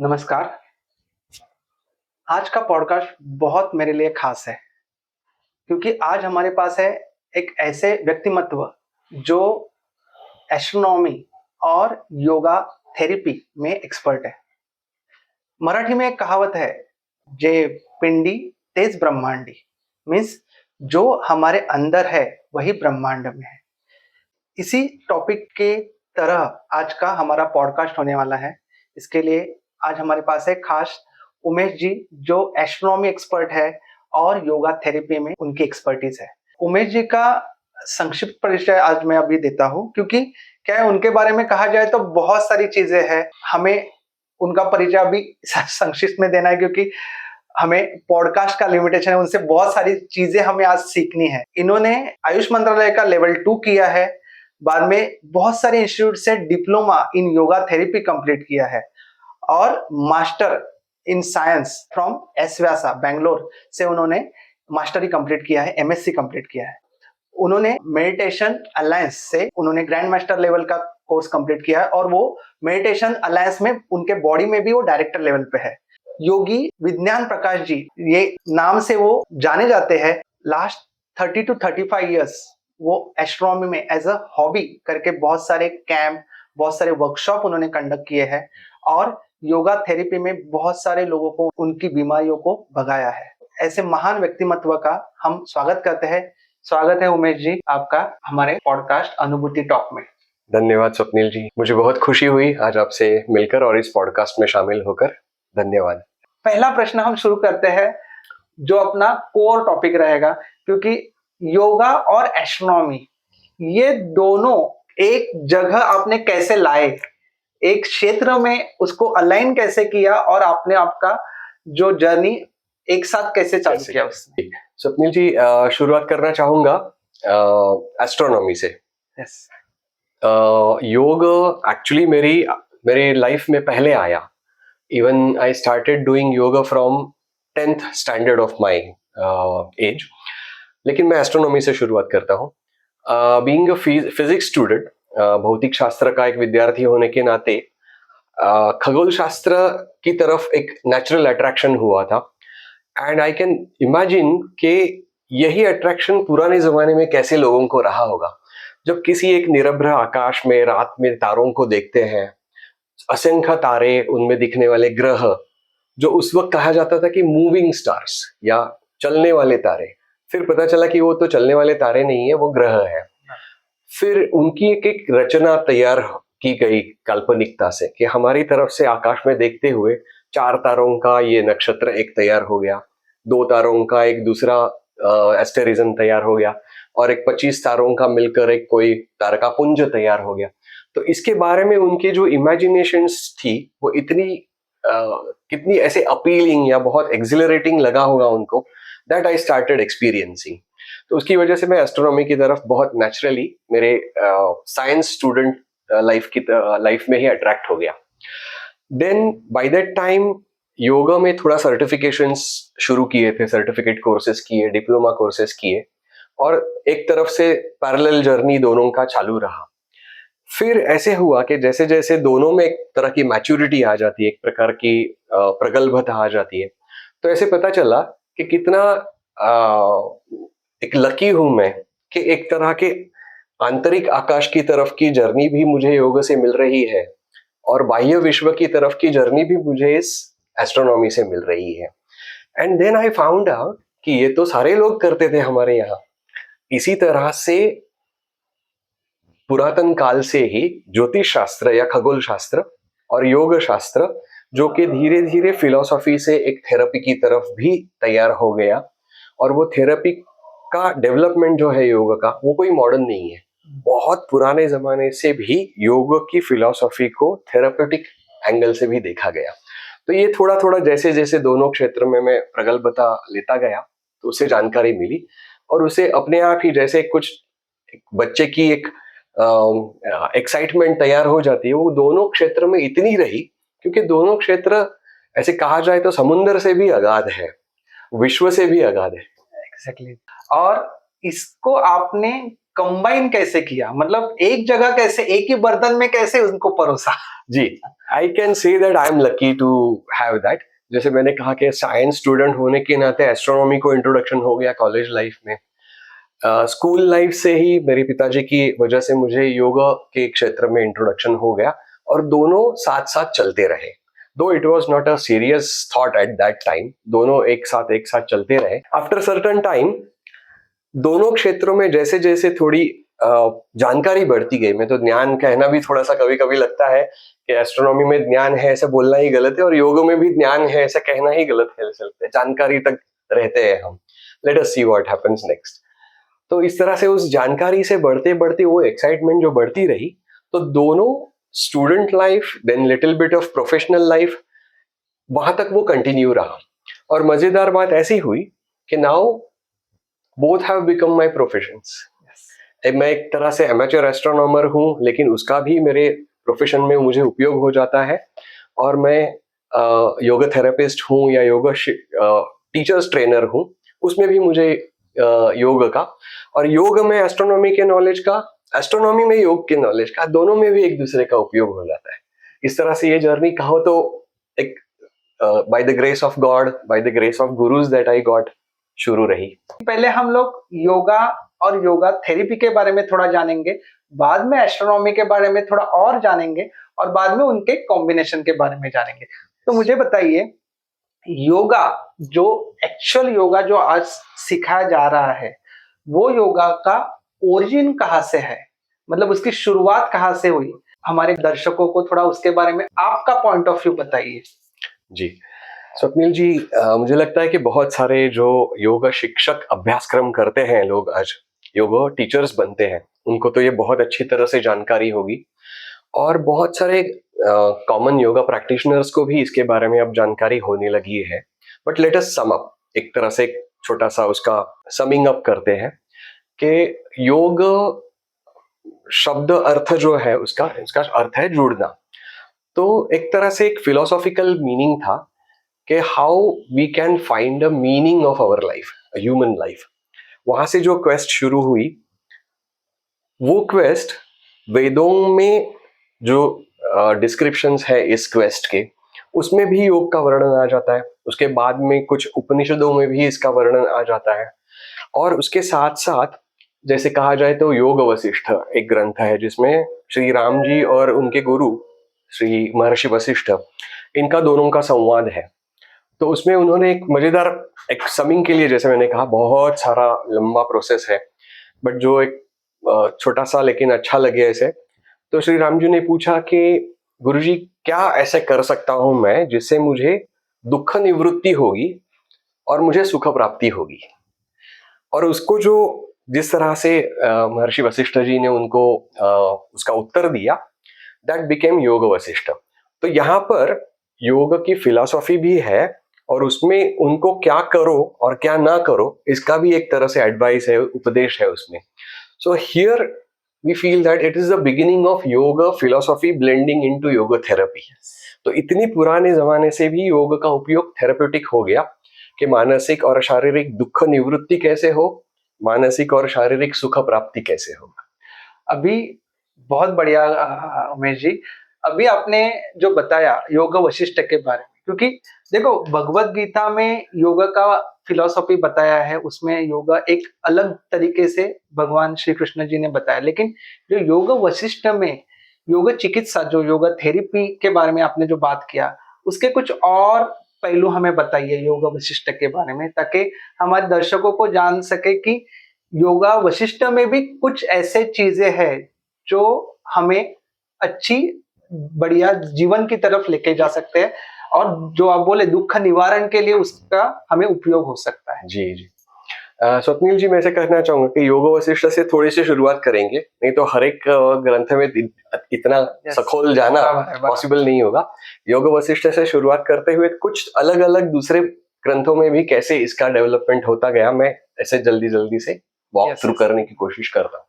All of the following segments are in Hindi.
नमस्कार। आज का पॉडकास्ट बहुत मेरे लिए खास है क्योंकि आज हमारे पास है एक ऐसे व्यक्तिमत्व जो एस्ट्रोनॉमी और योगा थेरेपी में एक्सपर्ट है। मराठी में एक कहावत है, जे पिंडी तेज ब्रह्मांडी। मीन्स जो हमारे अंदर है वही ब्रह्मांड में है। इसी टॉपिक के तरह आज का हमारा पॉडकास्ट होने वाला है। इसके लिए आज हमारे पास है खास उमेश जी, जो एस्ट्रोनॉमी एक्सपर्ट है और योगा थेरेपी में उनकी एक्सपर्टीज है। उमेश जी का संक्षिप्त परिचय आज मैं अभी देता हूँ, क्योंकि क्या है, उनके बारे में कहा जाए तो बहुत सारी चीजें हैं। हमें उनका परिचय अभी संक्षिप्त में देना है क्योंकि हमें पॉडकास्ट का लिमिटेशन है। उनसे बहुत सारी चीजें हमें आज सीखनी है। इन्होंने आयुष मंत्रालय का लेवल 2 किया है। बाद में बहुत सारे इंस्टीट्यूट से diploma in yoga therapy complete किया है और master in science from S Vyasa Bangalore से उन्होंने मास्टरी कंप्लीट किया है, एमएससी कंप्लीट किया है। उन्होंने मेडिटेशन अलायंस से उन्होंने ग्रैंड मास्टर लेवल का कोर्स कंप्लीट किया है और वो मेडिटेशन अलायंस में उनके बॉडी में भी वो डायरेक्टर लेवल पे है। योगी विज्ञान प्रकाश जी, ये नाम से वो जाने जाते हैं। लास्ट 30 to 35 ईयर्स वो एस्ट्रोनॉमी में एज अ हॉबी करके बहुत सारे कैंप, बहुत सारे वर्कशॉप उन्होंने कंडक्ट किए हैं और योगा थेरेपी में बहुत सारे लोगों को उनकी बीमारियों को भगाया है। ऐसे महान व्यक्तिमत्व का हम स्वागत करते हैं। स्वागत है उमेश जी आपका हमारे पॉडकास्ट अनुभूति टॉक में। धन्यवाद स्वप्निल जी, मुझे बहुत खुशी हुई आज आपसे मिलकर और इस पॉडकास्ट में शामिल होकर। धन्यवाद। पहला प्रश्न हम शुरू करते हैं जो अपना कोर टॉपिक रहेगा, क्योंकि योगा और एस्ट्रोनॉमी ये दोनों एक जगह आपने कैसे लाए, एक क्षेत्र में उसको अलाइन कैसे किया और आपने आपका जो जर्नी एक साथ कैसे चालू किया उसने? स्वप्निल जी, शुरुआत करना चाहूंगा एस्ट्रोनॉमी से। यस। योग एक्चुअली मेरी लाइफ में पहले आया। Even I started doing yoga from 10th standard of my age. लेकिन मैं एस्ट्रोनॉमी से शुरुआत करता हूँ। बीइंग अ फिजिक्स स्टूडेंट, भौतिक शास्त्र का एक विद्यार्थी होने के नाते खगोल शास्त्र की तरफ एक नेचुरल अट्रैक्शन हुआ था। एंड आई कैन इमेजिन कि यही अट्रैक्शन पुराने जमाने में कैसे लोगों को रहा होगा, जब किसी एक निरभ्र आकाश में रात में तारों को देखते हैं, असंख्य तारे, उनमें दिखने वाले ग्रह, जो उस वक्त कहा जाता था कि मूविंग स्टार्स या चलने वाले तारे। फिर पता चला कि वो तो चलने वाले तारे नहीं है, वो ग्रह है। फिर उनकी एक एक रचना तैयार की गई काल्पनिकता से कि हमारी तरफ से आकाश में देखते हुए 4 तारों का ये नक्षत्र एक तैयार हो गया, 2 तारों का एक दूसरा एस्टेरिज्म तैयार हो गया और एक 25 तारों का मिलकर एक कोई तारकापुंज तैयार हो गया। तो इसके बारे में उनकी जो इमेजिनेशंस थी वो कितनी ऐसे अपीलिंग या बहुत एक्सिलरेटिंग लगा होगा उनको, दैट आई स्टार्टेड एक्सपीरियंसिंग। तो उसकी वजह से मैं एस्ट्रोनॉमी की तरफ बहुत नेचुरली मेरे साइंस स्टूडेंट लाइफ में ही अट्रैक्ट हो गया। Then by that time yoga में थोड़ा सर्टिफिकेशंस शुरू किए थे, सर्टिफिकेट कोर्सेज किए, डिप्लोमा कोर्सेज किए और एक तरफ से पैरेलल जर्नी दोनों का चालू रहा। फिर ऐसे हुआ कि जैसे जैसे दोनों में एक तरह की मैच्योरिटी आ जाती है, एक प्रकार की प्रगल्भता आ जाती है, तो ऐसे पता चला कि कितना एक लकी हूं मैं कि एक तरह के आंतरिक आकाश की तरफ की जर्नी भी मुझे योग से मिल रही है और बाह्य विश्व की तरफ की जर्नी भी मुझे इस एस्ट्रोनॉमी से मिल रही है। And then I found out कि ये तो सारे लोग करते थे हमारे यहाँ। इसी तरह से पुरातन काल से ही ज्योतिष शास्त्र या खगोल शास्त्र और योग शास्त्र, जो कि धीरे धीरे फिलॉसफी से एक थेरेपी की तरफ भी तैयार हो गया, और वो थेरेपी का डेवलपमेंट जो है योग का, वो कोई मॉडर्न नहीं है। बहुत पुराने जमाने से भी योग की फिलॉसफी को थेरेपेटिक एंगल से भी देखा गया। तो ये थोड़ा थोड़ा जैसे जैसे दोनों क्षेत्र में मैं प्रगल्भता लेता गया तो उसे जानकारी मिली, और उसे अपने आप ही जैसे कुछ बच्चे की एक एक्साइटमेंट तैयार हो जाती है, वो दोनों क्षेत्र में इतनी रही क्योंकि दोनों क्षेत्र ऐसे कहा जाए तो समुद्र से भी अगाध है, विश्व से भी अगाध है। एग्जैक्टली। और इसको आपने कंबाइन कैसे किया, मतलब एक जगह कैसे, एक ही बर्तन में कैसे उनको परोसा? जी, I can say that I am lucky to have that. जैसे मैंने कहा कि साइंस स्टूडेंट होने के नाते एस्ट्रोनॉमी को इंट्रोडक्शन हो गया कॉलेज लाइफ में। स्कूल लाइफ से ही मेरे पिताजी की वजह से मुझे योगा के क्षेत्र में इंट्रोडक्शन हो गया और दोनों साथ साथ चलते रहे। दो it was not a serious thought at that time, दोनों एक साथ चलते रहे। आफ्टर सर्टन टाइम दोनों क्षेत्रों में जैसे जैसे थोड़ी जानकारी बढ़ती गई, मैं तो ज्ञान कहना भी थोड़ा सा कभी कभी लगता है कि एस्ट्रोनॉमी में ज्ञान है ऐसा बोलना ही गलत है और योग में भी ज्ञान है ऐसा कहना ही गलत है, ऐसा लगता है जानकारी तक रहते हैं हम। Let us see what happens next. तो इस तरह से उस जानकारी से बढ़ते बढ़ते वो एक्साइटमेंट जो बढ़ती रही, तो दोनों student life then little bit of professional life वहां तक वो कंटिन्यू रहा। और मजेदार बात ऐसी हुई कि now both have become my professions. मैं एक तरह से एमेच्योर एस्ट्रोनॉमर हूँ, लेकिन उसका भी मेरे प्रोफेशन में मुझे उपयोग हो जाता है। और मैं योगा थेरेपिस्ट हूँ या योगा टीचर्स ट्रेनर हूँ, उसमें भी मुझे योग का और योग में एस्ट्रोनॉमी के नॉलेज का, एस्ट्रोनॉमी में योग के नॉलेज का, दोनों में भी एक दूसरे का उपयोग हो जाता है। इस तरह से ये जर्नी कहो तो एक by the grace of God, by the grace of gurus that I got शुरू रही। पहले हम लोग योगा और योगा थेरेपी के बारे में थोड़ा जानेंगे, बाद में एस्ट्रोनॉमी के बारे में थोड़ा और जानेंगे और बाद में उनके कॉम्बिनेशन के बारे में जानेंगे। तो मुझे बताइए, योगा जो एक्चुअल योगा जो आज सिखाया जा रहा है, वो योगा का ओरिजिन कहाँ से है, मतलब उसकी शुरुआत कहाँ से हुई? हमारे दर्शकों को थोड़ा उसके बारे में आपका पॉइंट ऑफ व्यू बताइए। जी स्वप्निल जी, मुझे लगता है कि बहुत सारे जो योगा शिक्षक अभ्यासक्रम करते हैं लोग, आज योगा टीचर्स बनते हैं, उनको तो ये बहुत अच्छी तरह से जानकारी होगी और बहुत सारे कॉमन योगा प्रैक्टिशनर्स को भी इसके बारे में अब जानकारी होने लगी है। But let us sum up, एक तरह से एक छोटा सा उसका समिंग अप करते हैं कि योग शब्द अर्थ जो है उसका इसका अर्थ है जुड़ना। तो एक तरह से एक फिलोसॉफिकल मीनिंग था कि how we can find a meaning of our life, human life. वहां से जो क्वेस्ट शुरू हुई, वो क्वेस्ट वेदों में जो डिस्क्रिप्शंस है इस क्वेस्ट के, उसमें भी योग का वर्णन आ जाता है। उसके बाद में कुछ उपनिषदों में भी इसका वर्णन आ जाता है। और उसके साथ साथ जैसे कहा जाए तो योग वशिष्ठ एक ग्रंथ है जिसमें श्री राम जी और उनके गुरु श्री महर्षि वशिष्ठ, इनका दोनों का संवाद है। तो उसमें उन्होंने एक मजेदार, एक समिंग के लिए, जैसे मैंने कहा बहुत सारा लंबा प्रोसेस है, बट जो एक छोटा सा लेकिन अच्छा लगे ऐसे, तो श्री राम जी ने पूछा कि गुरुजी क्या ऐसे कर सकता हूं मैं जिससे मुझे दुख निवृत्ति होगी और मुझे सुख प्राप्ति होगी। और उसको जो जिस तरह से महर्षि वशिष्ठ जी ने उनको उसका उत्तर दिया, दैट बिकेम योग वशिष्ठ। तो यहाँ पर योग की फिलॉसफी भी है और उसमें उनको क्या करो और क्या ना करो इसका भी एक तरह से एडवाइस है, उपदेश है उसमें। So here we feel that it is the beginning of yog philosophy blending into yog therapy. तो इतनी पुराने जमाने से भी योग का उपयोग थेरेप्यूटिक हो गया कि मानसिक और शारीरिक दुख निवृत्ति कैसे हो, मानसिक और शारीरिक सुख प्राप्ति कैसे हो। अभी बहुत बढ़िया उमेश जी, अभी आपने जो बताया योग वशिष्ठ के बारे में, क्योंकि देखो भगवत गीता में योग का फिलॉसफी बताया है, उसमें योगा एक अलग तरीके से भगवान श्री कृष्ण जी ने बताया, लेकिन जो योग वशिष्ठ में योग चिकित्सा, जो योग थेरेपी के बारे में आपने जो बात किया, उसके कुछ और पहलू हमें बताइए योग वशिष्ठ के बारे में, ताकि हमारे दर्शकों को जान सके कि योगा वशिष्ठ में भी कुछ ऐसे चीजें हैं जो हमें अच्छी बढ़िया जीवन की तरफ लेके जा सकते हैं और जो आप बोले दुख निवारण के लिए उसका हमें उपयोग हो सकता है। जी जी, स्वप्निल जी, मैं ऐसे कहना चाहूंगा कि योग वशिष्ठ से थोड़ी सी शुरुआत करेंगे, नहीं तो हर एक ग्रंथ में इतना सखोल जाना पॉसिबल नहीं होगा। योग वशिष्ठ से शुरुआत करते हुए कुछ अलग अलग दूसरे ग्रंथों में भी कैसे इसका डेवलपमेंट होता गया, मैं ऐसे जल्दी जल्दी से वॉक थ्रू करने की कोशिश करता हूँ।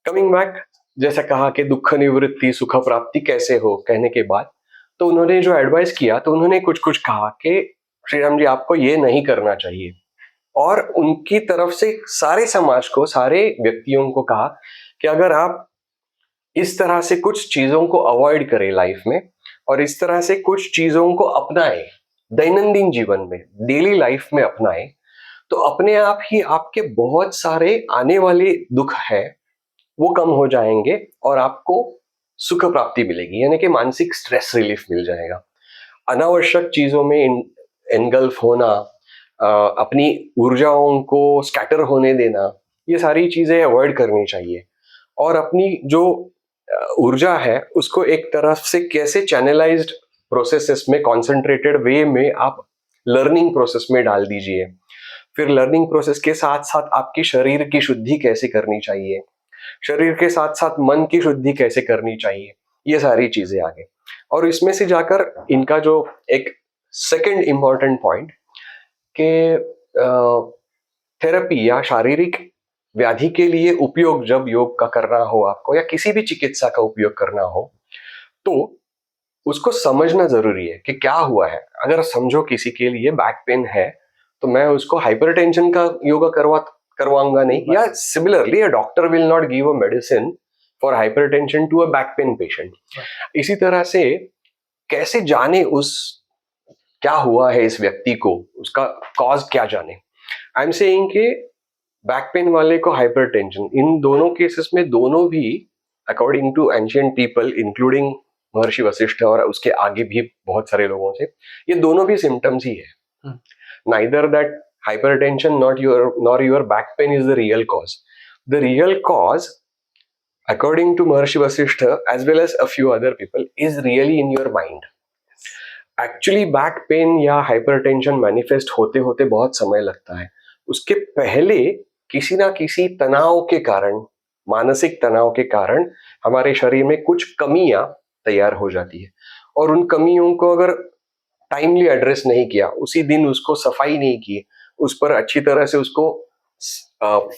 कमिंग बैक, जैसा कहा कि दुख निवृत्ति सुख प्राप्ति कैसे हो कहने के बाद, तो उन्होंने जो एडवाइस किया तो उन्होंने कुछ कुछ कहा कि श्री राम जी आपको ये नहीं करना चाहिए, और उनकी तरफ से सारे समाज को, सारे व्यक्तियों को कहा कि अगर आप इस तरह से कुछ चीजों को अवॉइड करें लाइफ में और इस तरह से कुछ चीजों को अपनाएं दैनंदिन जीवन में, डेली लाइफ में अपनाएं, तो अपने आप ही आपके बहुत सारे आने वाले दुख है वो कम हो जाएंगे और आपको सुख प्राप्ति मिलेगी, यानी कि मानसिक स्ट्रेस रिलीफ मिल जाएगा। अनावश्यक चीजों में एनगल्फ होना, अपनी ऊर्जाओं को स्कैटर होने देना, ये सारी चीजें अवॉइड करनी चाहिए। और अपनी जो ऊर्जा है उसको एक तरफ से कैसे चैनलाइज्ड प्रोसेसेस में, कॉन्सेंट्रेटेड वे में आप लर्निंग प्रोसेस में डाल दीजिए। फिर लर्निंग प्रोसेस के साथ साथ आपकी शरीर की शुद्धि कैसे करनी चाहिए, शरीर के साथ साथ मन की शुद्धि कैसे करनी चाहिए, ये सारी चीजें आगे। और इसमें से जाकर इनका जो एक सेकंड इंपॉर्टेंट पॉइंट कि थेरेपी या शारीरिक व्याधि के लिए उपयोग जब योग का करना हो आपको, या किसी भी चिकित्सा का उपयोग करना हो, तो उसको समझना जरूरी है कि क्या हुआ है। अगर समझो किसी के लिए बैक पेन है तो मैं उसको हाइपरटेंशन का योगा करवाऊंगा नहीं, या similarly a doctor will not give a medicine for hypertension to a back pain patient. इसी तरह से कैसे जाने उस क्या हुआ है इस व्यक्ति को, उसका कॉज क्या जाने। आई एम सेइंग कि बैक पेन वाले को हाइपरटेंशन, इन दोनों केसेस में दोनों भी according to ancient people including Maharshi Vashishtha और उसके आगे भी बहुत सारे लोगों से, ये दोनों भी सिम्टम्स ही है। Neither that hypertension nor your back pain is the real cause. The real cause, according to Maharshi Vasishtha as well as a few other people, is really in your mind. Actually back pain या hypertension manifest होते होते बहुत समय लगता है। उसके पहले किसी ना किसी तनाव के कारण, मानसिक तनाव के कारण हमारे शरीर में कुछ कमियां तैयार हो जाती है, और उन कमियों को अगर टाइमली एड्रेस नहीं किया, उसी दिन उसको सफाई नहीं की, उस पर अच्छी तरह से उसको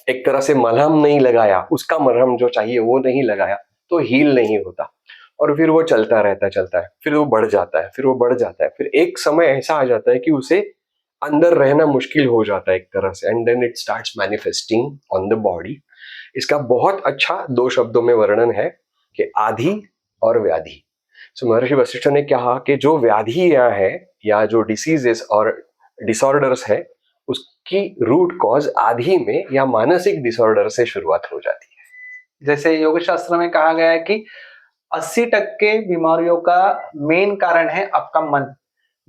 एक तरह से मलहम नहीं लगाया, उसका मलहम जो चाहिए वो नहीं लगाया, तो हील नहीं होता। और फिर वो चलता रहता है, फिर वो बढ़ जाता है, फिर वो बढ़ जाता है, फिर एक समय ऐसा आ जाता है कि उसे अंदर रहना मुश्किल हो जाता है एक तरह से, and then it starts manifesting on the body. इसका बहुत अच्छा 2 शब्दों में वर्णन है कि आधि और व्याधि। सो महर्षि वशिष्ठ ने कहा कि जो व्याधियां है या जो डिसीजेस और डिसऑर्डर्स है, उसकी रूट कॉज आधि में या मानसिक डिसऑर्डर से शुरुआत हो जाती है। जैसे योग शास्त्र में कहा गया है कि 80% बीमारियों का मेन कारण है आपका मन।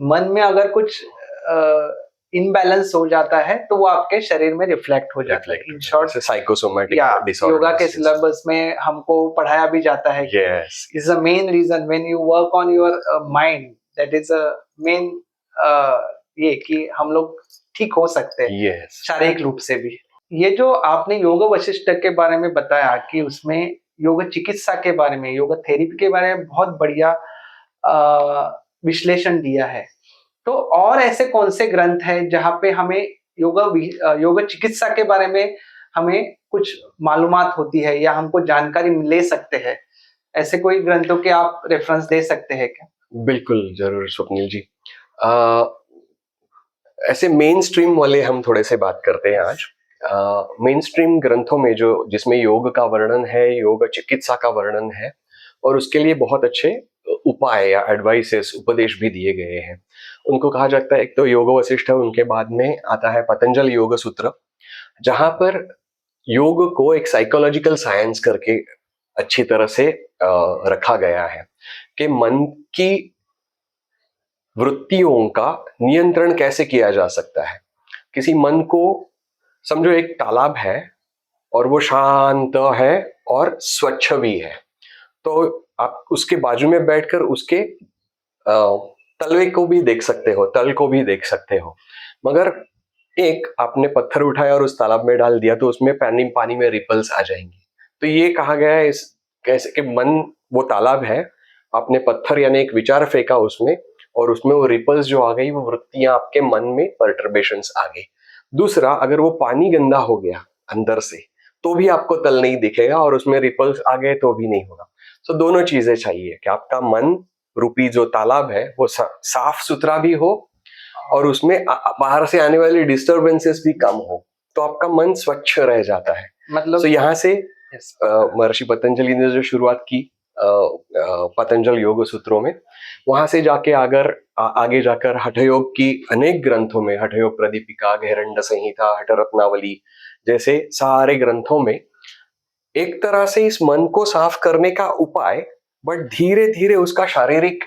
मन में अगर कुछ इनबैलेंस हो जाता है तो वो आपके शरीर में रिफ्लेक्ट हो जाता है। In short psychosomatic disorder yoga के सिलेबस में हमको पढ़ाया भी जाता है। Yes, is a main reason when you work on your mind, that is a main ये कि हम लोग ठीक हो सकते हैं yes. शारीरिक रूप से भी। ये जो आपने योग वशिष्ठ के बारे में बताया कि उसमें योग चिकित्सा के बारे में, योग थेरेपी के बारे में बहुत बढ़िया विश्लेषण दिया है, तो और ऐसे कौन से ग्रंथ हैं जहाँ पे हमें योग चिकित्सा के बारे में हमें कुछ मालूमात होती है या हमको जानकारी ले सकते हैं? ऐसे कोई ग्रंथों के आप रेफरेंस दे सकते हैं क्या? बिल्कुल जरूर स्वप्निल जी। ऐसे मेन स्ट्रीम वाले हम थोड़े से बात करते हैं आज। मेन स्ट्रीम ग्रंथों में जो जिसमें योग का वर्णन है, योग चिकित्सा का वर्णन है, और उसके लिए बहुत अच्छे उपाय या एडवाइसेस, उपदेश भी दिए गए हैं। उनको कहा जाता है, एक तो योग वशिष्ठ है, उनके बाद में आता है पतंजलि योग सूत्र, जहां पर योग को एक साइकोलॉजिकल साइंस करके अच्छी तरह से रखा गया है कि मन की वृत्तियों का नियंत्रण कैसे किया जा सकता है। किसी मन को समझो एक तालाब है और वो शांत है और स्वच्छ भी है, तो आप उसके बाजू में बैठकर उसके तलवे को भी देख सकते हो, तल को भी देख सकते हो। मगर एक आपने पत्थर उठाया और उस तालाब में डाल दिया तो उसमें पानी में रिपल्स आ जाएंगे। तो ये कहा गया है इस कैसे कि मन वो तालाब है, आपने पत्थर यानी एक विचार फेंका उसमें, और उसमें वो रिपल्स जो आ गई, वो वृत्तियां आपके मन में पर्टर्बेशंस आ गई। दूसरा, अगर वो पानी गंदा हो गया अंदर से तो भी आपको तल नहीं दिखेगा, और उसमें रिपल्स आ गए तो भी नहीं होगा। तो दोनों चीजें चाहिए कि आपका मन रूपी जो तालाब है वो साफ सुथरा भी हो और उसमें बाहर से आने वाली डिस्टरबेंसेस भी कम हो, तो आपका मन स्वच्छ रह जाता है। मतलब तो यहाँ से yes, महर्षि पतंजलि ने जो शुरुआत की पतंजल योग सूत्रों में, वहां से जाके आगे जाकर हठ योग की अनेक ग्रंथों में, हठ योग प्रदीपिका, घेरंड संहिता, हठ रत्नावली जैसे सारे ग्रंथों में एक तरह से इस मन को साफ करने का उपाय, बट धीरे धीरे उसका शारीरिक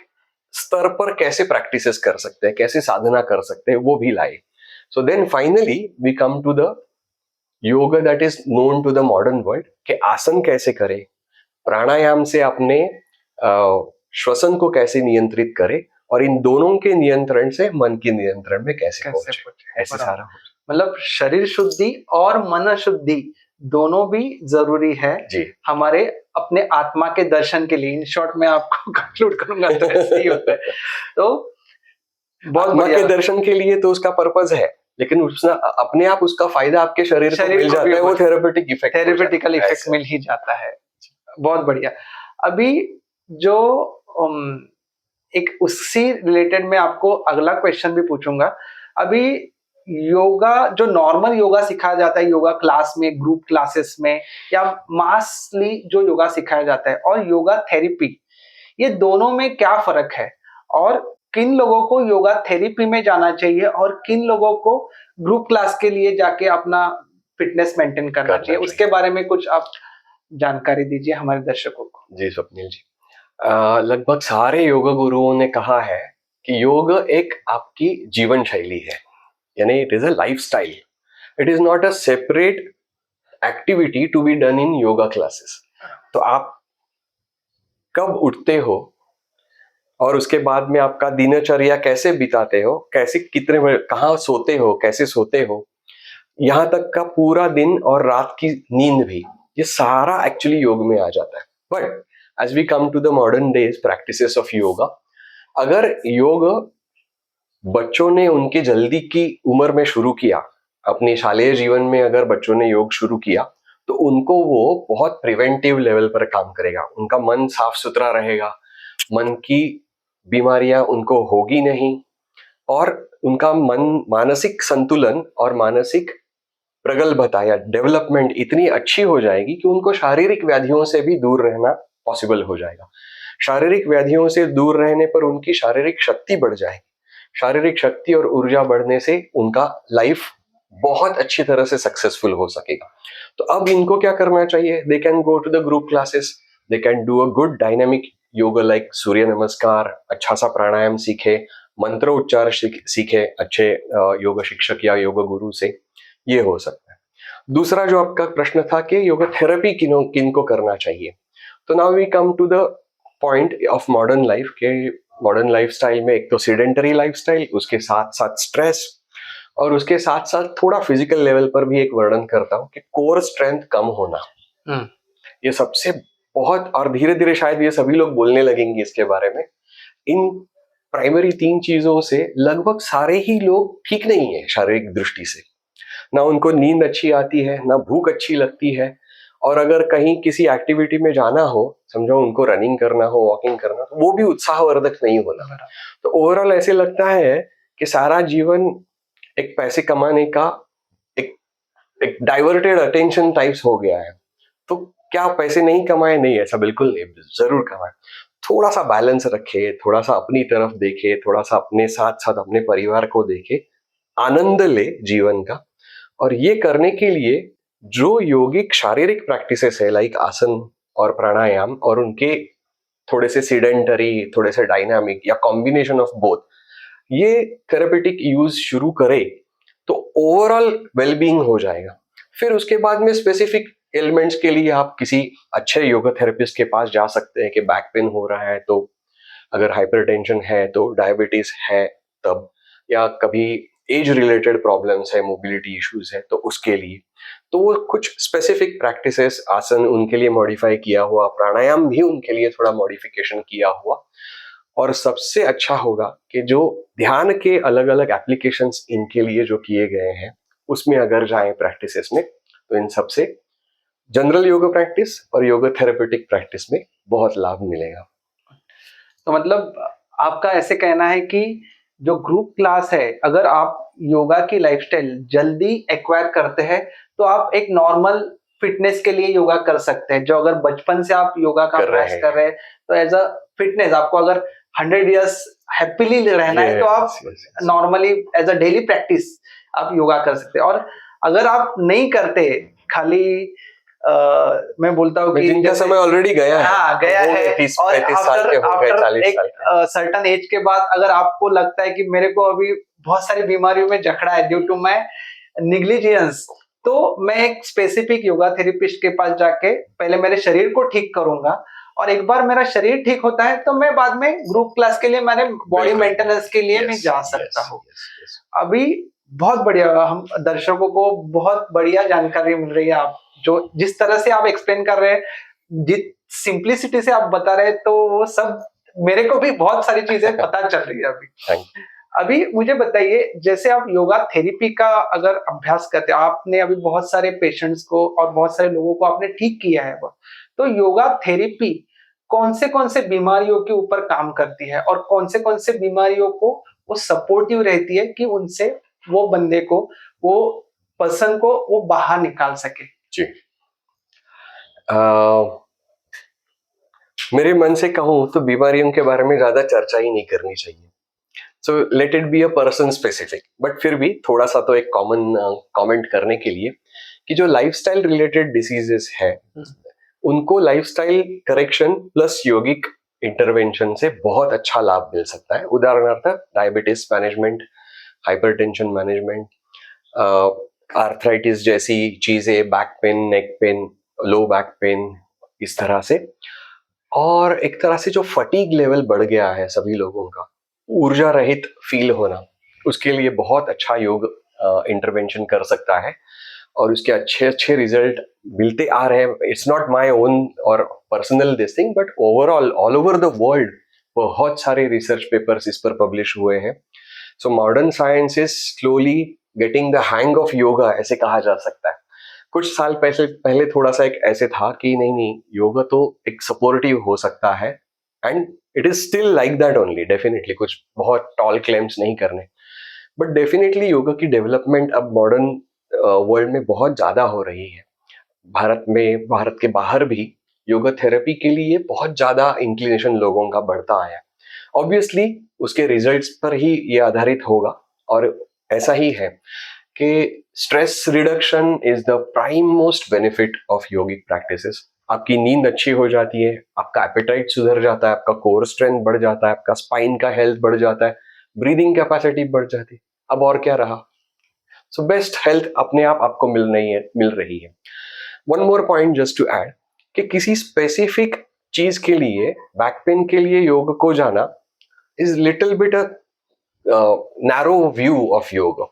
स्तर पर कैसे प्रैक्टिसेस कर सकते हैं, कैसे साधना कर सकते हैं, वो भी लाए। So then finally we come to the yoga that is known to the modern world, के आसन कैसे करें, प्राणायाम से अपने श्वसन को कैसे नियंत्रित करें, और इन दोनों के नियंत्रण से मन के नियंत्रण में कैसे पहुंचे, ऐसे सारा हो। मतलब शरीर शुद्धि और मन शुद्धि दोनों भी जरूरी है जी हमारे अपने आत्मा के दर्शन के लिए। इन शॉर्ट में आपको कंक्लूड करूंगा तो ऐसे ही होता है। तो बहुत आत्मा के बढ़िया। दर्शन के लिए तो उसका पर्पज है, लेकिन उसका अपने आप उसका फायदा आपके शरीर को मिल को जाता भी है, वो थेरेपेटिक इफेक्ट, थेरेपेटिकल इफेक्ट ऐसे। मिल ही जाता है। बहुत बढ़िया। अभी जो एक उससे रिलेटेड मैं आपको अगला क्वेश्चन भी पूछूंगा। अभी योगा, जो नॉर्मल योगा सिखाया जाता है योगा क्लास में, ग्रुप क्लासेस में, या मासली जो योगा सिखाया जाता है, और योगा थेरेपी, ये दोनों में क्या फर्क है? और किन लोगों को योगा थेरेपी में जाना चाहिए और किन लोगों को ग्रुप क्लास के लिए जाके अपना फिटनेस मेंटेन करना चाहिए? उसके बारे में कुछ आप जानकारी दीजिए हमारे दर्शकों को। जी स्वप्निल जी, लगभग सारे योग गुरुओं ने कहा है कि योग एक आपकी जीवन शैली है, यानी it is a lifestyle, it is not a separate activity to be done in yoga classes. तो आप कब उठते हो और उसके बाद में आपका दिनचर्या कैसे बिताते हो, कैसे कितने बजे कहाँ सोते हो, कैसे सोते हो, यहाँ तक का पूरा दिन और रात की नींद भी, ये सारा एक्चुअली योग में आ जाता है। But as we come to the modern days practices of yoga, अगर योग बच्चों ने उनकी जल्दी की उम्र में शुरू किया, अपने शालेय जीवन में अगर बच्चों ने योग शुरू किया, तो उनको वो बहुत प्रिवेंटिव लेवल पर काम करेगा, उनका मन साफ सुथरा रहेगा, मन की बीमारियां उनको होगी नहीं, और उनका मन मानसिक संतुलन और मानसिक प्रगल्भता या डेवलपमेंट इतनी अच्छी हो जाएगी कि उनको शारीरिक व्याधियों से भी दूर रहना पॉसिबल हो जाएगा। शारीरिक व्याधियों से दूर रहने पर उनकी शारीरिक शक्ति बढ़ जाएगी, शारीरिक शक्ति और ऊर्जा बढ़ने से उनका लाइफ बहुत अच्छी तरह से सक्सेसफुल हो सकेगा। तो अब इनको क्या करना चाहिए? They can go to the group classes, they can do a good dynamic yoga like Surya Namaskar, अच्छा सा प्राणायाम सीखे, मंत्र उच्चार सीखे अच्छे योग शिक्षक या योग गुरु से, ये हो सकता है। दूसरा जो आपका प्रश्न था कि योगा थेरेपी किनको करना चाहिए, तो now we come to the point of modern life के मॉडर्न लाइफस्टाइल में एक तो सीडेंटरी लाइफस्टाइल, उसके साथ साथ स्ट्रेस, और उसके साथ साथ थोड़ा फिजिकल लेवल पर भी एक वर्णन करता हूँ कि कोर स्ट्रेंथ कम होना, ये सबसे बहुत, और धीरे धीरे शायद ये सभी लोग बोलने लगेंगे इसके बारे में। इन प्राइमरी 3 चीजों से लगभग सारे ही लोग ठीक नहीं है शारीरिक दृष्टि से, ना उनको नींद अच्छी आती है, ना भूख अच्छी लगती है, और अगर कहीं किसी एक्टिविटी में जाना हो, समझो उनको रनिंग करना हो, वॉकिंग करना, तो वो भी उत्साहवर्धक नहीं होना। तो ओवरऑल ऐसे लगता है कि सारा जीवन एक पैसे कमाने का एक डाइवर्टेड अटेंशन टाइप्स हो गया है। तो क्या पैसे नहीं कमाए? नहीं, ऐसा बिल्कुल नहीं, जरूर कमाए। थोड़ा सा बैलेंस रखे, थोड़ा सा अपनी तरफ देखे, थोड़ा सा अपने साथ साथ अपने परिवार को देखे, आनंद ले जीवन का। और ये करने के लिए जो योगिक शारीरिक प्रैक्टिसेस है लाइक आसन और प्राणायाम, और उनके थोड़े से सीडेंटरी, थोड़े से डायनामिक या कॉम्बिनेशन ऑफ बोथ, ये थेरेपेटिक यूज शुरू करे तो ओवरऑल वेलबींग हो जाएगा। फिर उसके बाद में स्पेसिफिक एलिमेंट्स के लिए आप किसी अच्छे योगा थेरेपिस्ट के पास जा सकते हैं कि बैक पेन हो रहा है तो, अगर हाइपरटेंशन है तो, डायबिटीज है तब, या कभी एज रिलेटेड प्रॉब्लम्स है, मोबिलिटी इश्यूज है तो उसके लिए, तो वो कुछ स्पेसिफिक प्रैक्टिसेस, आसन उनके लिए मॉडिफाई किया हुआ, प्राणायाम भी उनके लिए थोड़ा मॉडिफिकेशन किया हुआ। और सबसे अच्छा होगा कि जो ध्यान के अलग अलग एप्लीकेशंस इनके लिए जो किए गए हैं, उसमें अगर जाएं प्रैक्टिसेस में, तो इन सबसे जनरल योगा प्रैक्टिस और योगा थेरेपेटिक प्रैक्टिस में बहुत लाभ मिलेगा। तो मतलब आपका ऐसे कहना है कि जो ग्रुप क्लास है, अगर आप योगा की लाइफस्टाइल जल्दी एक्वायर करते हैं तो आप एक नॉर्मल फिटनेस के लिए योगा कर सकते हैं। जो अगर बचपन से आप योगा का प्रयास कर रहे हैं तो एज अ फिटनेस आपको अगर 100 इयर्स हैप्पीली रहना है तो आप normally as a daily practice आप योगा कर सकते हैं। और अगर आप नहीं करते, खाली मैं बोलता हूँ कि जिनका समय ऑलरेडी गया है, हाँ गया है, और 35 साल के हो गए, 40 एक साल के, सर्टन एज के बाद अगर आपको लगता है कि मेरे को अभी बहुत सारी बीमारियों में जकड़ा है ड्यू टू माई निग्लिजेंस, तो मैं एक स्पेसिफिक योगा थेरेपिस्ट के पास जाके पहले मेरे शरीर को ठीक करूंगा, और एक बार मेरा शरीर ठीक होता है तो मैं बाद में ग्रुप क्लास के लिए, मेरे बॉडी मेंटेनेंस के लिए मैं जा सकता हूँ। अभी बहुत बढ़िया, हम दर्शकों को बहुत बढ़िया जानकारी मिल रही है। आप जो जिस तरह से आप एक्सप्लेन कर रहे हैं, जिस सिंप्लिसिटी से आप बता रहे हैं, तो वो सब मेरे को भी बहुत सारी चीजें पता चल रही है अभी। अभी मुझे बताइए, जैसे आप योगा थेरेपी का अगर अभ्यास करते हैं, आपने अभी बहुत सारे पेशेंट्स को और बहुत सारे लोगों को आपने ठीक किया है, वो तो योगा थेरेपी कौन से बीमारियों के ऊपर काम करती है और कौन से बीमारियों को वो सपोर्टिव रहती है कि उनसे वो बंदे को, वो पर्सन को वो बाहर निकाल सके? जी, मेरे मन से कहूँ तो बीमारियों के बारे में ज्यादा चर्चा ही नहीं करनी चाहिए। So let it be a person specific, but फिर भी थोड़ा सा तो एक कॉमन कमेंट करने के लिए कि जो लाइफस्टाइल रिलेटेड डिसीजेस है उनको लाइफस्टाइल करेक्शन प्लस योगिक इंटरवेंशन से बहुत अच्छा लाभ मिल सकता है। उदाहरणार्थ diabetes management, hypertension management, arthritis जैसी चीजें, back pain, neck pain, low back pain, इस तरह से। और एक तरह से जो फटीग लेवल बढ़ गया है सभी लोगों का, ऊर्जा रहित फील होना, उसके लिए बहुत अच्छा योग इंटरवेंशन कर सकता है और उसके अच्छे अच्छे रिजल्ट मिलते आ रहे हैं। इट्स नॉट माय ओन और personal this thing, but overall all over the world बहुत सारे रिसर्च पेपर्स इस पर पब्लिश हुए हैं। So modern science is slowly getting the hang of yoga, ऐसे कहा जा सकता है। कुछ साल पहले थोड़ा सा एक ऐसे था कि नहीं योगा तो एक सपोर्टिव हो सकता है, and it is still like that only. Definitely कुछ बहुत टॉल क्लेम्स नहीं करने, बट डेफिनेटली योगा की डेवलपमेंट अब मॉडर्न वर्ल्ड में बहुत ज्यादा हो रही है। भारत में, भारत के बाहर भी योगा थेरेपी के लिए बहुत ज्यादा इंक्लिनेशन लोगों का बढ़ता आया। ऑब्वियसली उसके रिजल्ट्स पर ही ये आधारित होगा, और ऐसा ही है कि stress reduction is the prime most benefit of yogic practices. आपकी नींद अच्छी हो जाती है, आपका एपेटाइट सुधर जाता है, आपका कोर स्ट्रेंथ बढ़ जाता है, आपका स्पाइन का हेल्थ बढ़ जाता है, ब्रीदिंग कैपेसिटी बढ़ जाती है। अब और क्या रहा? सो बेस्ट हेल्थ अपने आप आपको मिल रही है। One more point just to add कि किसी स्पेसिफिक चीज के लिए, बैक पेन के लिए योग को जाना is little bit a narrow view of योग।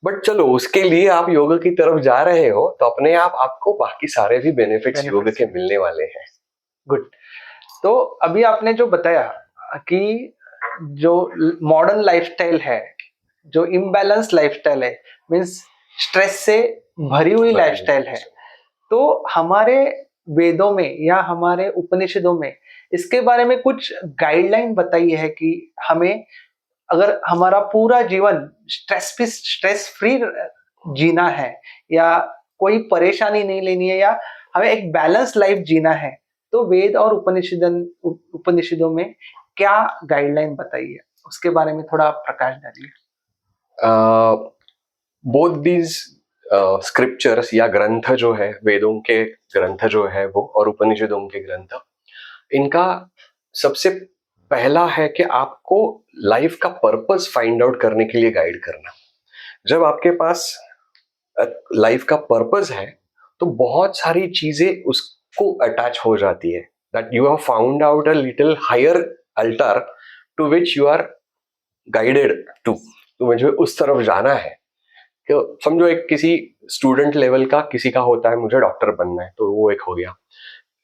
बट चलो, उसके लिए आप योग की तरफ जा रहे हो तो अपने आप आपको बाकी सारे भी बेनिफिट्स योग के मिलने वाले हैं। गुड। तो अभी आपने जो बताया कि जो मॉडर्न लाइफस्टाइल है, जो इम्बैलेंस लाइफस्टाइल है, मीन्स स्ट्रेस से भरी हुई लाइफस्टाइल है, तो हमारे वेदों में या हमारे उपनिषदों में इसके बारे में कुछ गाइडलाइन बताई है कि हमें अगर हमारा पूरा जीवन स्ट्रेस फ्री जीना है या कोई परेशानी नहीं लेनी है या हमें एक बैलेंस लाइफ जीना है, तो वेद और उपनिषदों में क्या गाइडलाइन बताई है, उसके बारे में थोड़ा प्रकाश डालिए। बोथ दीज स्क्रिप्चर्स या ग्रंथ जो है, वेदों के ग्रंथ जो है वो और उपनिषदों के ग्रंथ, इनका सबसे पहला है कि आपको लाइफ का पर्पस फाइंड आउट करने के लिए गाइड करना। जब आपके पास लाइफ का पर्पस है तो बहुत सारी चीजें उसको अटैच हो जाती है, that you have found out a little higher altar to which you are guided to. तो मुझे उस तरफ जाना है कि समझो एक किसी स्टूडेंट लेवल का किसी का होता है मुझे डॉक्टर बनना है, तो वो एक हो गया।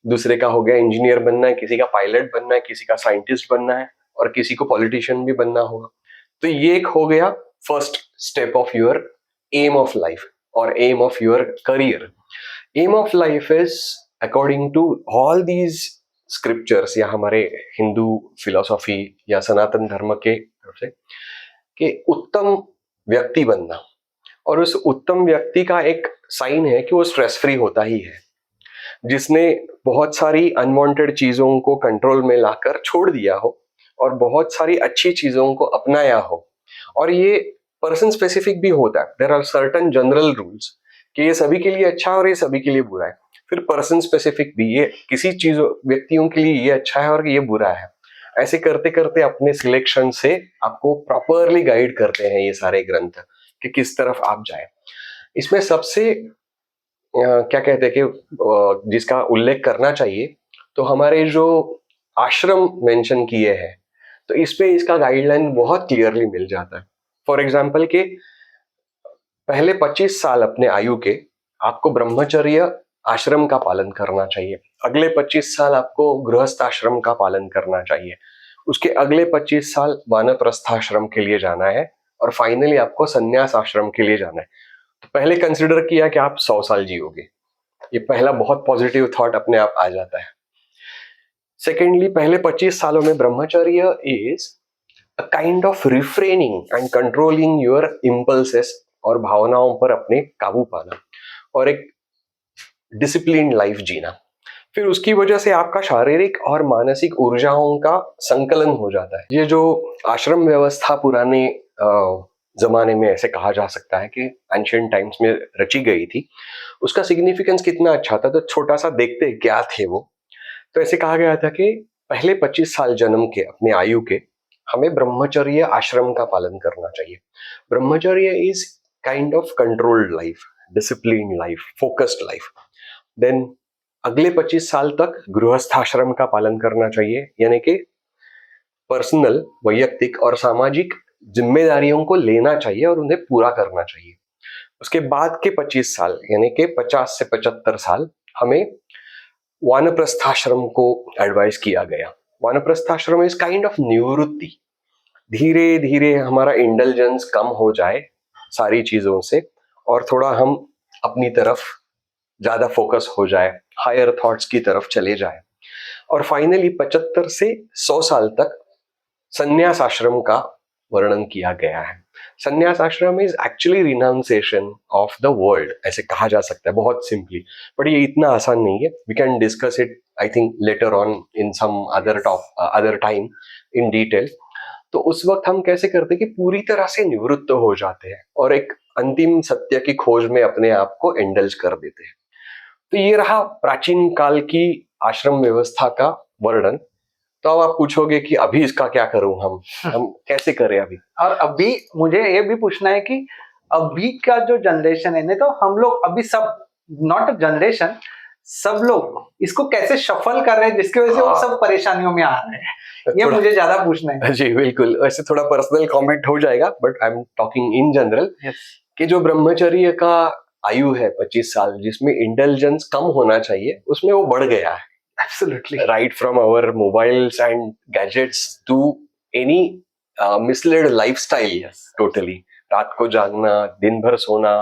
दूसरे का हो गया इंजीनियर बनना है, किसी का पायलट बनना है, किसी का साइंटिस्ट बनना है, और किसी को पॉलिटिशियन भी बनना होगा। तो ये एक हो गया first step of your aim of life और aim of your career. Aim of life is according to all these scriptures या हमारे हिंदू फिलोसॉफी या सनातन धर्म के तरफ से, कि उत्तम व्यक्ति बनना, और उस उत्तम व्यक्ति का एक साइन है कि वो स्ट्रेस फ्री होता ही है, जिसने बहुत सारी अनवांटेड चीजों को कंट्रोल में लाकर छोड़ दिया हो और बहुत सारी अच्छी चीजों को अपनाया हो। और ये पर्सन स्पेसिफिक भी होता है, there are certain general rules कि ये सभी के लिए अच्छा है और ये सभी के लिए बुरा है। फिर पर्सन स्पेसिफिक भी, ये किसी चीज व्यक्तियों के लिए ये अच्छा है और ये बुरा है। ऐसे करते करते अपने सिलेक्शन से आपको प्रॉपरली गाइड करते हैं ये सारे ग्रंथ कि किस तरफ आप जाए। इसमें सबसे क्या कहते हैं कि जिसका उल्लेख करना चाहिए, तो हमारे जो आश्रम मेंशन किए हैं, तो इस पे इसका गाइडलाइन बहुत क्लियरली मिल जाता है। फॉर एग्जाम्पल के पहले 25 साल अपने आयु के आपको ब्रह्मचर्य आश्रम का पालन करना चाहिए, अगले 25 साल आपको गृहस्थ आश्रम का पालन करना चाहिए, उसके अगले 25 साल वानप्रस्थाश्रम के लिए जाना है, और फाइनली आपको संन्यास आश्रम के लिए जाना है। तो पहले कंसिडर किया कि आप 100 साल जियोगे, ये पहला बहुत पॉजिटिव थॉट अपने आप आ जाता है। सेकेंडली, पहले 25 सालों में ब्रह्मचर्य is a kind of refraining and controlling your impulses, और भावनाओं पर अपने काबू पाना और एक डिसिप्लिन लाइफ जीना। फिर उसकी वजह से आपका शारीरिक और मानसिक ऊर्जाओं का संकलन हो जाता है। ये जो आश्रम व्यवस्था पुराने जमाने में ऐसे कहा जा सकता है कि एंशिएंट टाइम्स में रची गई थी, उसका सिग्निफिकेंस कितना अच्छा था, तो छोटा सा देखते क्या थे वो। तो ऐसे कहा गया था कि पहले 25 साल जन्म के अपने आयु के हमें ब्रह्मचर्य आश्रम का पालन करना चाहिए। Brahmacharya is kind of controlled life, discipline life, focused life. Then अगले 25 साल तक गृहस्थाश्रम का पालन करना चाहिए, यानी कि पर्सनल, वैयक्तिक और सामाजिक जिम्मेदारियों को लेना चाहिए और उन्हें पूरा करना चाहिए। उसके बाद के 25 साल यानी कि 50 से 75 साल हमें वानप्रस्थाश्रम को एडवाइस किया गया। वानप्रस्थाश्रम इज काइंड ऑफ निवृत्ति, धीरे धीरे हमारा इंडल्जेंस कम हो जाए सारी चीजों से, और थोड़ा हम अपनी तरफ ज्यादा फोकस हो जाए, हायर थॉट्स की तरफ चले जाए। और फाइनली 75 से 100 साल तक संन्यास आश्रम का वर्णन किया गया है। संन्यास आश्रम is actually renunciation of the world, ऐसे कहा जा सकता है बहुत सिंपली, बट ये इतना आसान नहीं है। We can discuss it I think later on in some other time in detail. तो उस वक्त हम कैसे करते हैं कि पूरी तरह से निवृत्त हो जाते हैं और एक अंतिम सत्य की खोज में अपने आप को इंडल्ज कर देते हैं। तो ये रहा प्राचीन काल की आश्रम व्यवस्था का वर्णन। तो अब आप पूछोगे कि अभी इसका क्या करूं, हम कैसे करें अभी। और अभी मुझे ये भी पूछना है कि अभी का जो जनरेशन है, नहीं तो हम लोग अभी सब, नॉट जनरेशन, सब लोग इसको कैसे शफल कर रहे हैं जिसकी वजह से वो सब परेशानियों में आ रहे हैं, ये मुझे ज्यादा पूछना है। जी बिल्कुल, वैसे थोड़ा पर्सनल कमेंट हो जाएगा, but I am talking in general कि जो ब्रह्मचर्य का आयु है 25 साल, जिसमें इंटेलिजेंस कम होना चाहिए, उसमें वो बढ़ गया है। Absolutely. Right from our mobiles and gadgets to any misled lifestyle. Yes. Totally. रात को जागना, दिन भर सोना,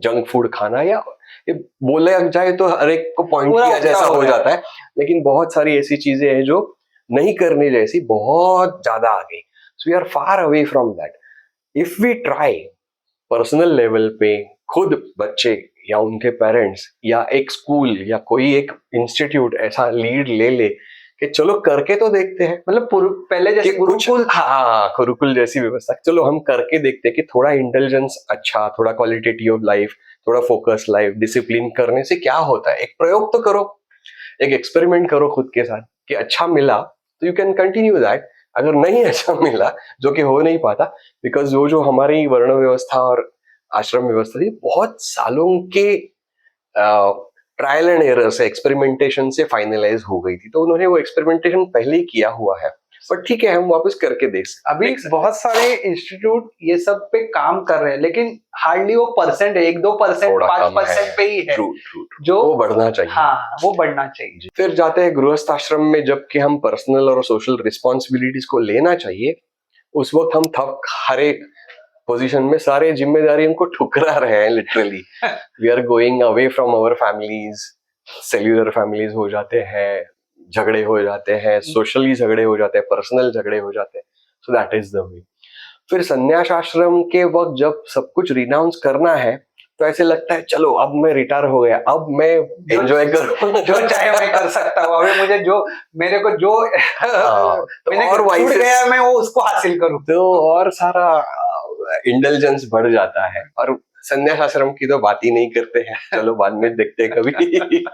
जंक फूड खाना, या ये बोले जाए तो हर एक को पॉइंट किया जैसा हो जाता है, लेकिन बहुत सारी ऐसी चीजें हैं जो नहीं करने जैसी, बहुत ज्यादा आ गई। So we are far away from that. If we try personal level पे, खुद बच्चे या उनके पेरेंट्स या एक स्कूल या कोई एक इंस्टीट्यूट ऐसा लीड ले ले कि चलो करके तो देखते हैं, मतलब पहले जैसे गुरुकुल, हाँ गुरुकुल जैसी व्यवस्था, चलो हम करके देखते हैं कि थोड़ा इंटेलिजेंस अच्छा, थोड़ा क्वालिटी ऑफ लाइफ, थोड़ा फोकस लाइफ, डिसिप्लिन करने से क्या होता है। एक प्रयोग तो करो, एक एक्सपेरिमेंट करो खुद के साथ कि अच्छा मिला तो यू कैन कंटिन्यू दैट। अगर नहीं अच्छा मिला, जो कि हो नहीं पाता, बिकॉज जो हमारी वर्ण व्यवस्था और आश्रम व्यवस्था थी बहुत सालों के ट्रायल एंड एरर से, एक्सपेरिमेंटेशन से फाइनलाइज हो गई थी, तो उन्होंने वो एक्सपेरिमेंटेशन पहले ही किया हुआ है। बट ठीक है, हम वापस करके देख सकते। अभी बहुत सारे इंस्टीट्यूट ये सब पे काम कर रहे हैं, लेकिन हार्डली वो परसेंट है, 1-2%, 5% पे ही है। जो वो बढ़ना चाहिए। हाँ, वो बढ़ना चाहिए। फिर जाते हैं गृहस्थ आश्रम में, जबकि हम पर्सनल और सोशल रिस्पॉन्सिबिलिटीज को लेना चाहिए, उस वक्त हम थक हारे पोजीशन में सारे जिम्मेदारियों को ठुकरा रहे हैं literally. We are going away from our families, cellular families हो जाते हैं, झगड़े हो जाते हैं, सोशली झगड़े हो जाते हैं, पर्सनल झगड़े हो जाते हैं। So that is the way. फिर संन्यास आश्रम के वक्त जब सब कुछ रिनाउंस करना है तो ऐसे लगता है चलो अब मैं रिटायर हो गया, अब मैं एंजॉय करूँ जो चाहे मैं कर सकता हूँ, अभी मुझे जो मेरे को जो तो मैंने और छूट vices- गया मैं वो उसको हासिल करूँ। तो और सारा इंटेलिजेंस बढ़ जाता है। और संन्यास आश्रम की तो बात ही नहीं करते हैं, चलो बाद में देखते हैं कभी।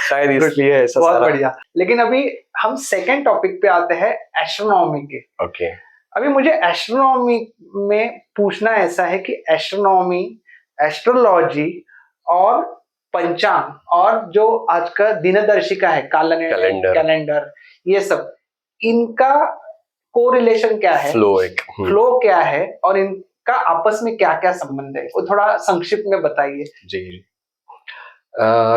शायद इसलिए ऐसा बहुत सारा। बढ़िया। लेकिन अभी हम सेकंड टॉपिक पे आते हैं, एस्ट्रोनॉमी के। ओके। अभी मुझे एस्ट्रोनॉमी में पूछना ऐसा है कि एस्ट्रोनॉमी, एस्ट्रोलॉजी और पंचांग और जो आज का दिनदर्शिका है, कैलेंडर, ये सब, इनका कोरिलेशन क्या है, फ्लो क्या है और इनका आपस में क्या क्या संबंध है, वो थोड़ा संक्षिप्त में बताइए। जी।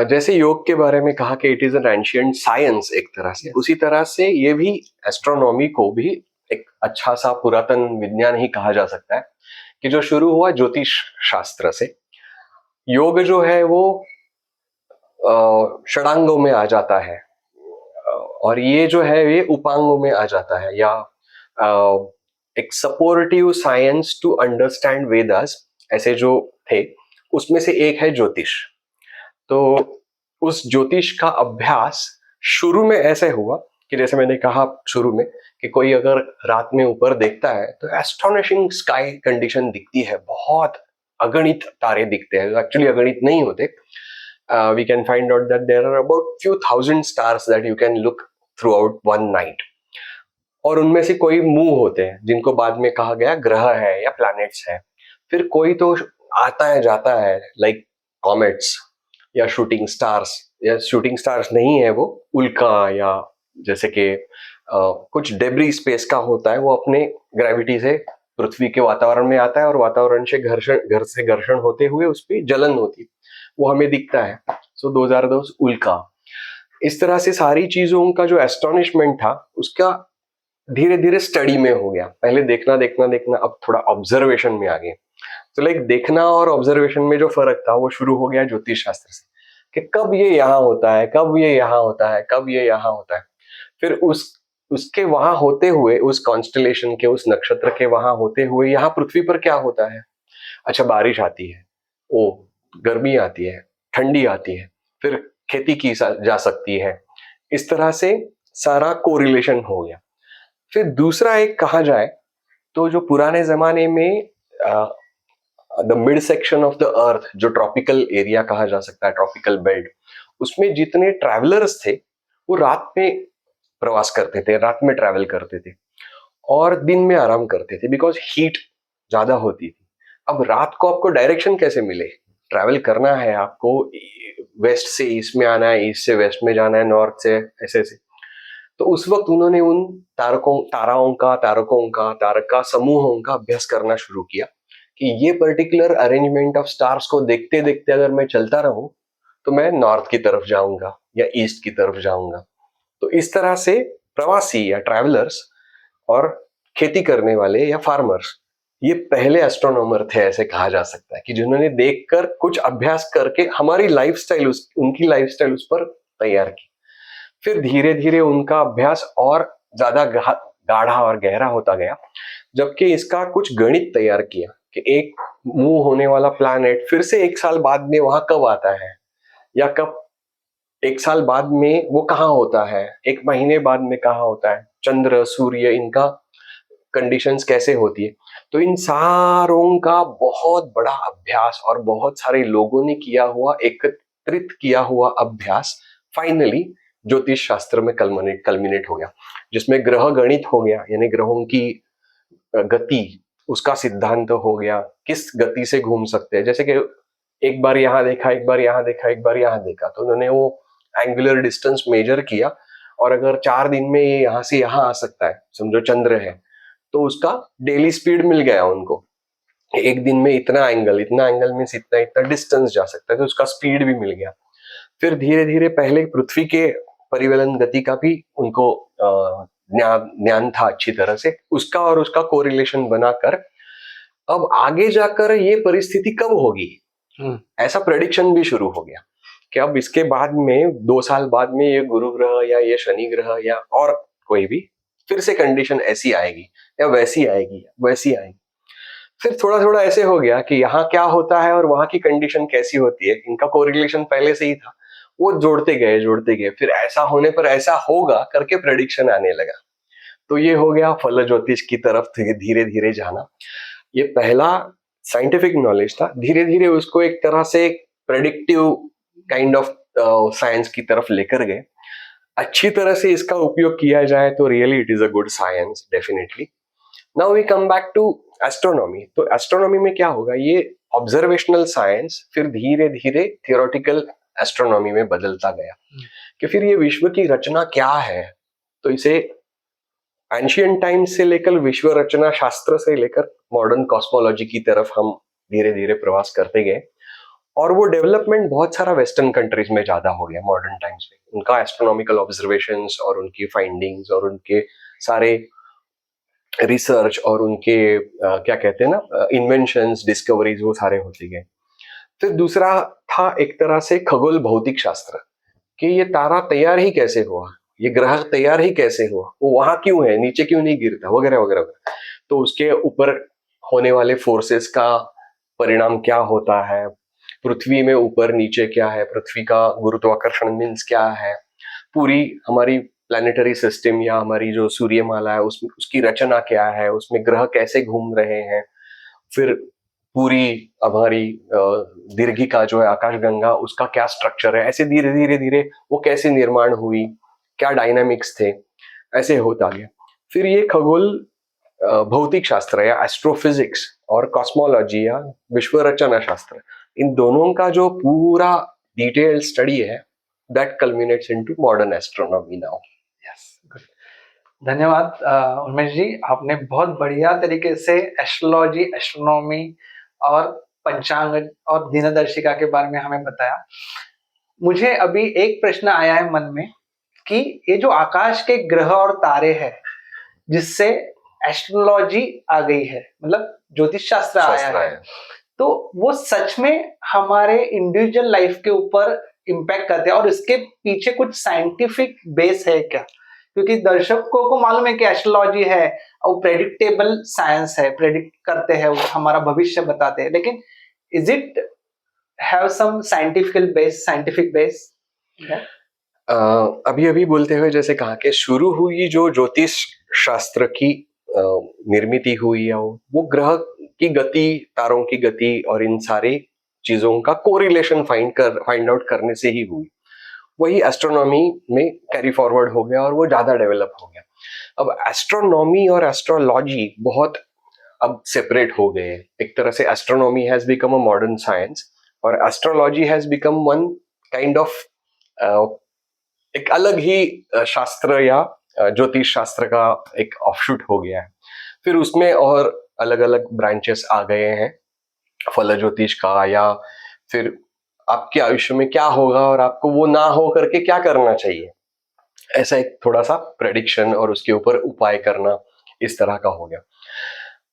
जैसे योग के बारे में कहा कि it is an ancient science एक तरह से, उसी तरह से ये भी एस्ट्रोनॉमी को भी एक अच्छा सा पुरातन विज्ञान ही कहा जा सकता है, कि जो शुरू हुआ ज्योतिष शास्त्र से। योग जो है वो षडांगों में आ जाता है, और ये जो है ये उपांगों में आ जाता है, या एक supportive science to understand Vedas ऐसे जो थे, उसमें से एक है ज्योतिष। तो उस ज्योतिष का अभ्यास शुरू में ऐसे हुआ कि जैसे मैंने कहा शुरू में कि कोई अगर रात में ऊपर देखता है तो एस्टोनिशिंग स्काई कंडीशन दिखती है, बहुत अगणित तारे दिखते हैं, एक्चुअली अगणित नहीं होते। We can find out that there are about few thousand stars that you can look throughout one night, और उनमें से कोई मूव होते हैं जिनको बाद में कहा गया ग्रह है या प्लैनेट्स है। फिर कोई तो आता है जाता है, लाइक कॉमेट्स या शूटिंग स्टार्स, या शूटिंग स्टार्स नहीं है वो, उल्का, या जैसे कि कुछ डेब्री स्पेस का होता है, वो अपने ग्रेविटी से पृथ्वी के वातावरण में आता है और वातावरण से घर्षण होते हुए उस पर जलन होती है, वो हमें दिखता है। सो दोज आर दोज उल्का। इस तरह से सारी चीजों का जो एस्टोनिशमेंट था उसका धीरे धीरे स्टडी में हो गया। पहले देखना देखना देखना, अब थोड़ा ऑब्जर्वेशन में आ गए। तो लाइक देखना और ऑब्जर्वेशन में जो फर्क था वो शुरू हो गया ज्योतिष शास्त्र से, कि कब ये यहाँ होता है, कब ये यहाँ होता है, कब ये यहाँ होता है। फिर उसके वहां होते हुए, उस कॉन्स्टलेशन के, उस नक्षत्र के वहां होते हुए यहाँ पृथ्वी पर क्या होता है। अच्छा, बारिश आती है, ओ गर्मी आती है, ठंडी आती है, फिर खेती की जा सकती है। इस तरह से सारा कोरिलेशन हो गया। फिर दूसरा एक कहा जाए तो जो पुराने जमाने में the mid section of the earth, जो ट्रॉपिकल एरिया कहा जा सकता है, ट्रॉपिकल बेल्ट, उसमें जितने ट्रैवलर्स थे वो रात में प्रवास करते थे, रात में ट्रैवल करते थे और दिन में आराम करते थे, बिकॉज हीट ज्यादा होती थी। अब रात को आपको डायरेक्शन कैसे मिले, ट्रैवल करना है आपको, वेस्ट से ईस्ट में आना है, ईस्ट से वेस्ट में जाना है, नॉर्थ से ऐसे से। तो उस वक्त उन्होंने उन तारक का समूहों का अभ्यास करना शुरू किया कि ये पर्टिकुलर अरेंजमेंट ऑफ स्टार्स को देखते देखते अगर मैं चलता रहूं तो मैं नॉर्थ की तरफ जाऊंगा या ईस्ट की तरफ जाऊंगा। तो इस तरह से प्रवासी या ट्रैवलर्स और खेती करने वाले या फार्मर्स, ये पहले एस्ट्रोनॉमर थे ऐसे कहा जा सकता है, कि जिन्होंने देखकर कुछ अभ्यास करके हमारी लाइफस्टाइल, उनकी लाइफस्टाइल उस पर तैयार की। फिर धीरे धीरे उनका अभ्यास और ज्यादा गाढ़ा और गहरा होता गया, जबकि इसका कुछ गणित तैयार किया कि एक मूव होने वाला प्लैनेट फिर से 1 साल बाद में वहां कब आता है, या कब 1 साल बाद में वो कहाँ होता है, 1 महीने बाद में कहाँ होता है, चंद्र सूर्य, इनका कंडीशंस कैसे होती है। तो इन सारों का बहुत बड़ा अभ्यास और बहुत सारे लोगों ने किया हुआ, एकत्रित किया हुआ अभ्यास फाइनली ज्योतिष शास्त्र में कल्मिनेट हो गया, जिसमें ग्रह गणित हो गया, यानी ग्रहों की गति, उसका सिद्धांत हो गया, किस गति से घूम सकते हैं। जैसे कि एक बार यहाँ देखा, एक बार यहाँ देखा, एक बार यहाँ देखा, तो उन्होंने वो एंगुलर डिस्टेंस मेजर किया, और अगर 4 दिन में ये यहाँ से यहाँ आ सकता है, समझो चंद्र है, तो उसका डेली स्पीड मिल गया उनको, एक दिन में इतना एंगल में इतना इतना डिस्टेंस जा सकता है, तो उसका स्पीड भी मिल गया। फिर धीरे धीरे पहले पृथ्वी के परिवलन गति का भी उनको ज्ञान था अच्छी तरह से, उसका और उसका कोरिलेशन बनाकर अब आगे जाकर ये परिस्थिति कब होगी ऐसा प्रेडिक्शन भी शुरू हो गया, कि अब इसके बाद में 2 साल बाद में ये गुरु ग्रह या ये शनि ग्रह या और कोई भी फिर से कंडीशन ऐसी आएगी या वैसी आएगी, वैसी आएगी। फिर थोड़ा थोड़ा ऐसे हो गया कि यहाँ क्या होता है और वहाँ की कंडीशन कैसी होती है, इनका कोरिलेशन पहले से ही था, वो जोड़ते गए, फिर ऐसा होने पर ऐसा होगा करके प्रेडिक्शन आने लगा। तो ये हो गया फल ज्योतिष की तरफ धीरे धीरे जाना। ये पहला साइंटिफिक नॉलेज था, धीरे धीरे उसको एक तरह से प्रेडिक्टिव काइंड ऑफ साइंस की तरफ लेकर गए। अच्छी तरह से इसका उपयोग किया जाए तो really it is a good science definitely. Now we come back to astronomy. तो एस्ट्रोनॉमी में क्या होगा, ये ऑब्जर्वेशनल साइंस फिर धीरे धीरे थियोरेटिकल एस्ट्रोनॉमी में बदलता गया कि फिर ये विश्व की रचना क्या है। तो इसे एंशियंट टाइम्स से लेकर विश्व रचना शास्त्र से लेकर मॉडर्न कॉस्मोलॉजी की तरफ हम धीरे धीरे प्रवास करते गए, और वो डेवलपमेंट बहुत सारा वेस्टर्न कंट्रीज में ज्यादा हो गया मॉडर्न टाइम्स में। उनका एस्ट्रोनॉमिकल ऑब्जर्वेशंस और उनकी फाइंडिंग्स और उनके सारे रिसर्च और उनके क्या कहते हैं ना, इन्वेंशंस, डिस्कवरीज, वो सारे होते गए। फिर दूसरा था एक तरह से खगोल भौतिक शास्त्र, कि ये तारा तैयार ही कैसे हुआ, ये ग्रह तैयार ही कैसे हुआ, वो वहां क्यों है, नीचे क्यों नहीं गिरता, वगैरह वगैरह वगैरह। तो उसके ऊपर होने वाले फोर्सेस का परिणाम क्या होता है, पृथ्वी में ऊपर नीचे क्या है, पृथ्वी का गुरुत्वाकर्षण मीन्स क्या है, पूरी हमारी प्लानिटरी सिस्टम या हमारी जो सूर्यमाला है उसमें उसकी रचना क्या है, उसमें ग्रह कैसे घूम रहे हैं, फिर पूरी हमारी दीर्घिका जो है आकाशगंगा, उसका क्या स्ट्रक्चर है, ऐसे धीरे धीरे धीरे वो कैसे निर्माण हुई, क्या डायनामिक्स थे, ऐसे होता गया। फिर ये खगोल भौतिक शास्त्र या एस्ट्रोफिजिक्स और कॉस्मोलॉजी या विश्व रचना शास्त्र, इन दोनों का जो पूरा डिटेल्ड स्टडी है, that कल्मिनेट्स into modern astronomy now. Yes, good. धन्यवाद उमेश जी, आपने बहुत बढ़िया तरीके से एस्ट्रोलॉजी, एस्ट्रोनॉमी और पंचांग और दिनदर्शिका के बारे में हमें बताया। मुझे अभी एक प्रश्न आया है मन में कि ये जो आकाश के ग्रह और तारे हैं, जिससे एस्ट्रोलॉजी आ गई है, मतलब ज्योतिष शास्त्र आया है, तो वो सच में हमारे इंडिविजुअल लाइफ के ऊपर इम्पैक्ट करते हैं और इसके पीछे कुछ साइंटिफिक बेस है क्या? क्योंकि दर्शकों को मालूम है कि एस्ट्रोलॉजी है और प्रेडिक्टेबल साइंस है, प्रेडिक्ट करते हैं, वो हमारा भविष्य बताते हैं, लेकिन is it have some scientific base? अभी अभी बोलते हुए जैसे कहा कि शुरू हुई जो ज्योतिष शास्त्र की निर्मिति हुई है, वो ग्रह की गति, तारों की गति और इन सारी चीजों का कोरिलेशन फाइंड आउट करने से ही हुई। वही एस्ट्रोनॉमी में कैरी फॉरवर्ड हो गया और वो ज्यादा डेवलप हो गया। अब एस्ट्रोनॉमी और एस्ट्रोलॉजी बहुत अब सेपरेट हो गए। एक तरह से astronomy has become a modern science और astrology has become one kind of एक अलग ही शास्त्र या ज्योतिष शास्त्र का एक ऑफशूट हो गया है। फिर उसमें और अलग अलग ब्रांचेस आ गए हैं, फल ज्योतिष का, या फिर आपके आयुष्य में क्या होगा और आपको वो ना हो करके क्या करना चाहिए, ऐसा एक थोड़ा सा प्रेडिक्शन और उसके ऊपर उपाय करना, इस तरह का हो गया।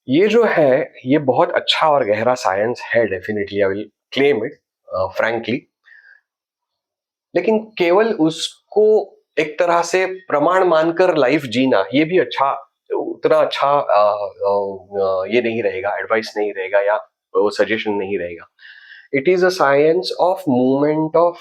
ये जो है ये बहुत अच्छा और गहरा साइंस है, definitely I will claim it frankly. लेकिन केवल उसको एक तरह से प्रमाण मानकर लाइफ जीना, ये भी अच्छा, उतना अच्छा ये नहीं रहेगा, एडवाइस नहीं रहेगा या वो सजेशन नहीं रहेगा। It is a science of movement of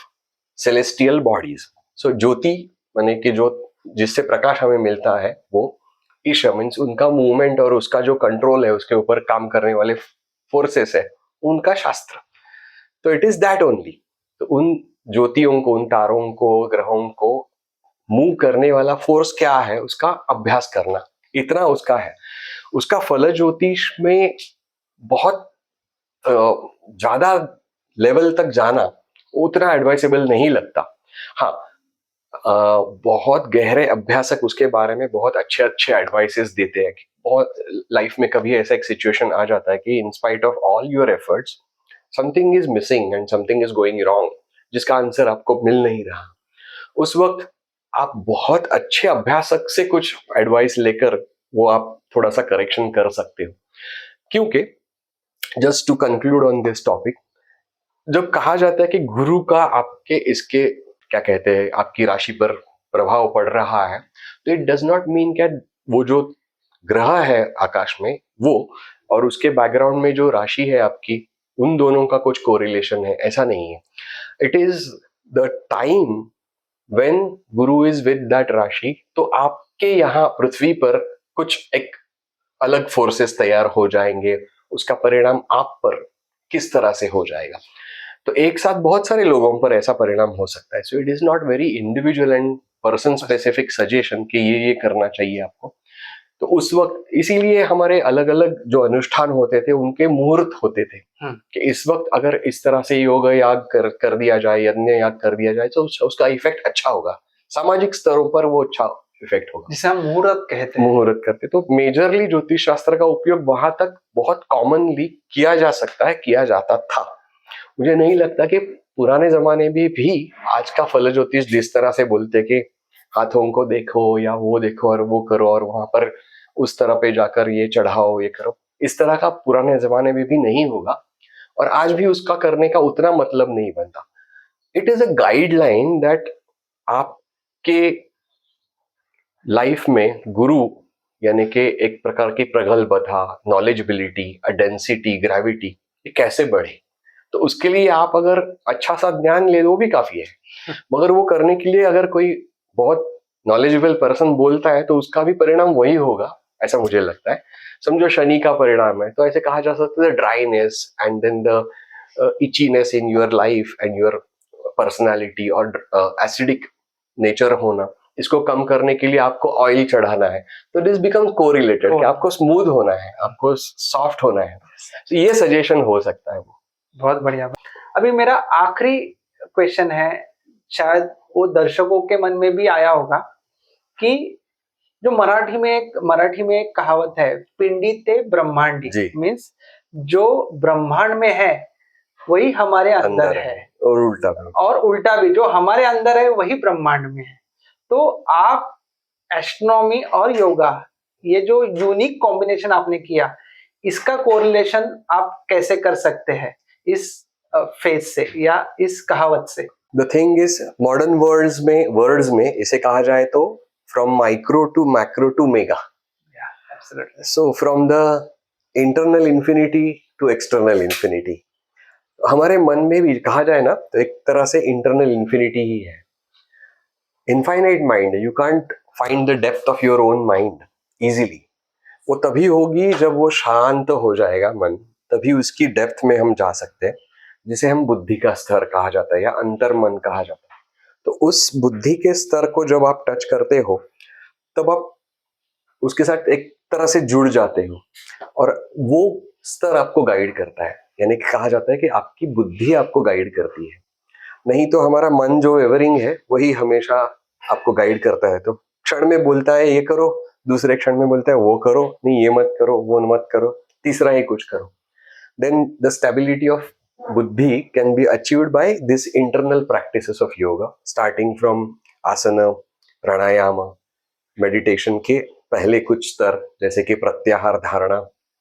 celestial bodies. So ज्योति माने कि जो जिससे प्रकाश हमें मिलता है, वो ईशा मीन्स उनका मूवमेंट और उसका जो कंट्रोल है, उसके ऊपर काम करने वाले फोर्सेस है, उनका शास्त्र। तो इट इज दैट ओनली। तो उन ज्योतियों को, उन तारों को, ग्रहों को मूव करने वाला फोर्स क्या है, उसका अभ्यास करना, इतना उसका है। उसका फल ज्योतिष में बहुत ज्यादा लेवल तक जाना उतना एडवाइसेबल नहीं लगता। हाँ, बहुत गहरे अभ्यासक उसके बारे में बहुत अच्छे अच्छे एडवाइसेस देते हैं कि बहुत लाइफ में कभी ऐसा एक सिचुएशन आ जाता है कि in spite of all your efforts something is missing and something is going wrong, जिसका आंसर आपको मिल नहीं रहा। उस वक्त आप बहुत अच्छे अभ्यासक से कुछ एडवाइस लेकर वो आप थोड़ा सा करेक्शन कर सकते हो। क्योंकि just to conclude on this topic, जब कहा जाता है कि गुरु का आपके इसके क्या कहते हैं आपकी राशि पर प्रभाव पड़ रहा है, तो इट डज नॉट मीन क्या वो जो ग्रह है आकाश में वो, और उसके बैकग्राउंड में जो राशि है आपकी, उन दोनों का कुछ कोरिलेशन है, ऐसा नहीं है. It is the time when Guru is with that राशि, तो आपके यहाँ पृथ्वी पर कुछ एक अलग फोर्सेस तैयार हो जाएंगे, उसका परिणाम आप पर किस तरह से हो जाएगा. तो एक साथ बहुत सारे लोगों पर ऐसा परिणाम हो सकता है. So it is not very individual and person specific suggestion कि ये करना चाहिए आपको. तो उस वक्त इसीलिए हमारे अलग अलग जो अनुष्ठान होते थे उनके मुहूर्त होते थे कि इस वक्त अगर इस तरह से योग याग कर दिया जाए, यज्ञ याग कर दिया जाए, तो उसका इफेक्ट अच्छा होगा, सामाजिक स्तरों पर वो अच्छा इफेक्ट होगा, जिसे हम मुहूर्त कहते हैं. मुहूर्त करते. तो मेजरली ज्योतिष शास्त्र का उपयोग वहां तक बहुत कॉमनली किया जा सकता है, किया जाता था. मुझे नहीं लगता कि पुराने जमाने में भी आज का फल ज्योतिष जिस तरह से बोलते कि हाथों को देखो या वो देखो और वो करो और वहां पर उस तरह पे जाकर ये चढ़ाओ ये करो, इस तरह का पुराने जमाने में भी नहीं होगा. और आज भी उसका करने का उतना मतलब नहीं बनता. It is a guideline that आपके लाइफ में गुरु यानी कि एक प्रकार की प्रगल्भता, नॉलेजबिलिटी, डेंसिटी, ग्रेविटी, ये कैसे बढ़े. तो उसके लिए आप अगर अच्छा सा ज्ञान ले लो भी काफी है, मगर वो करने के लिए अगर कोई बहुत नॉलेजेबल पर्सन बोलता है तो उसका भी परिणाम वही होगा, ऐसा मुझे लगता है. समझो शनि का परिणाम है तो ऐसे कहा जा सकता है dryness and then the itchiness in your life and your personality और एसिडिक नेचर होना, इसको कम करने के लिए आपको ऑयल चढ़ाना है. तो दिस बिकम्स कोरिलेटेड कि आपको स्मूथ होना है, आपको सॉफ्ट होना है. तो ये सजेशन हो सकता है. वो बहुत बढ़िया. अभी मेरा आखिरी क्वेश्चन है, शायद वो दर्शकों के मन में भी आया होगा कि जो मराठी में एक कहावत है, पिंडी ते ब्रह्मांडी, जी. मीन्स जो ब्रह्मांड में है वही हमारे अंदर है, और उल्टा भी. और उल्टा भी, जो हमारे अंदर है वही ब्रह्मांड में है. तो आप एस्ट्रोनॉमी और योगा, ये जो यूनिक कॉम्बिनेशन आपने किया, इसका कोरिलेशन आप कैसे कर सकते हैं इस फेज से या इस कहावत से? The thing is, modern words में इसे कहा जाए तो from micro to macro to mega. So from the internal infinity to external infinity. हमारे मन में भी कहा जाए ना तो एक तरह से इंटरनल इंफिनिटी ही है. Infinite mind, you can't find the depth of your own mind easily. वो तभी होगी जब वो शांत हो जाएगा मन, तभी उसकी डेप्थ में हम जा सकते हैं, जिसे हम बुद्धि का स्तर कहा जाता है या अंतर मन कहा जाता है. तो उस बुद्धि के स्तर को जब आप टच करते हो तब आप उसके साथ एक तरह से जुड़ जाते हो और वो स्तर आपको गाइड करता है. यानी कि कहा जाता है कि आपकी बुद्धि आपको गाइड करती है, नहीं तो हमारा मन जो एवरिंग है वही हमेशा आपको गाइड करता है. तो क्षण में बोलता है ये करो, दूसरे क्षण में बोलता है वो करो, नहीं ये मत करो, वो मत करो, तीसरा ही कुछ करो. देन द स्टेबिलिटी ऑफ बुद्धि can be achieved by this internal practices of yoga, starting from आसन, प्राणायाम, मेडिटेशन के पहले कुछ स्तर जैसे कि प्रत्याहार, धारणा,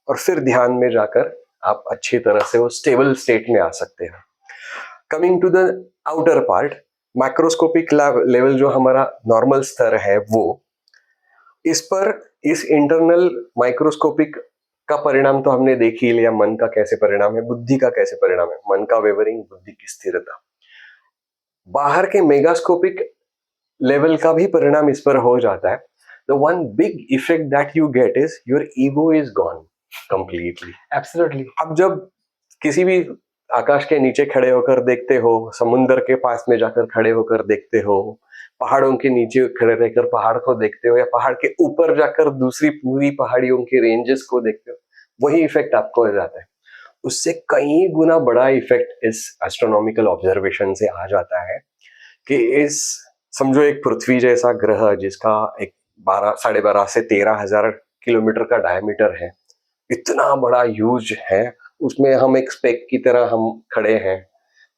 और फिर ध्यान में जाकर आप अच्छी तरह से वो स्टेबल स्टेट में आ सकते हैं. Coming to the outer part, macroscopic level जो हमारा नॉर्मल स्तर है, वो इस पर इस इंटरनल माइक्रोस्कोपिक का परिणाम तो हमने देख ही लिया. मन का कैसे परिणाम है, बुद्धि का कैसे परिणाम है, मन का वेवरिंग, बुद्धि की स्थिरता. बाहर के मेगास्कोपिक लेवल का भी परिणाम इस पर हो जाता है. The one big effect that you get is your ego is gone completely. Absolutely. अब जब किसी भी आकाश के नीचे खड़े होकर देखते हो, समुद्र के पास में जाकर खड़े होकर देखते हो, पहाड़ों के नीचे खड़े रहकर पहाड़ को देखते हो, या पहाड़ के ऊपर जाकर दूसरी पूरी पहाड़ियों के रेंजेस को देखते हो, वही इफेक्ट आपको हो जाता है. उससे कई गुना बड़ा इफेक्ट इस एस्ट्रोनॉमिकल ऑब्जर्वेशन से आ जाता है कि इस, समझो एक पृथ्वी जैसा ग्रह जिसका एक 12 से 13,000 किलोमीटर का डायमीटर है, इतना बड़ा ह्यूज है, उसमें हम एक स्पेक की तरह हम खड़े हैं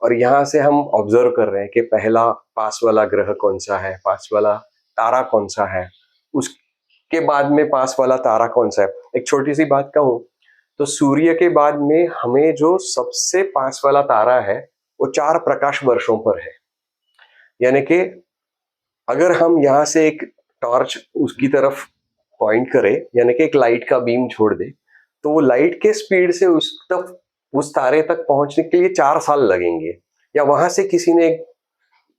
और यहाँ से हम ऑब्जर्व कर रहे हैं कि पहला पास वाला ग्रह कौन सा है, पास वाला तारा कौन सा है, उसके बाद में पास वाला तारा कौन सा है. एक छोटी सी बात कहूँ तो सूर्य के बाद में हमें जो सबसे पास वाला तारा है वो 4 प्रकाश वर्षों पर है. यानी कि अगर हम यहाँ से एक टॉर्च उसकी तरफ पॉइंट करे, यानी कि एक लाइट का बीम छोड़ दे, तो वो लाइट के स्पीड से उस तारे तक पहुंचने के लिए 4 साल लगेंगे, या वहां से किसी ने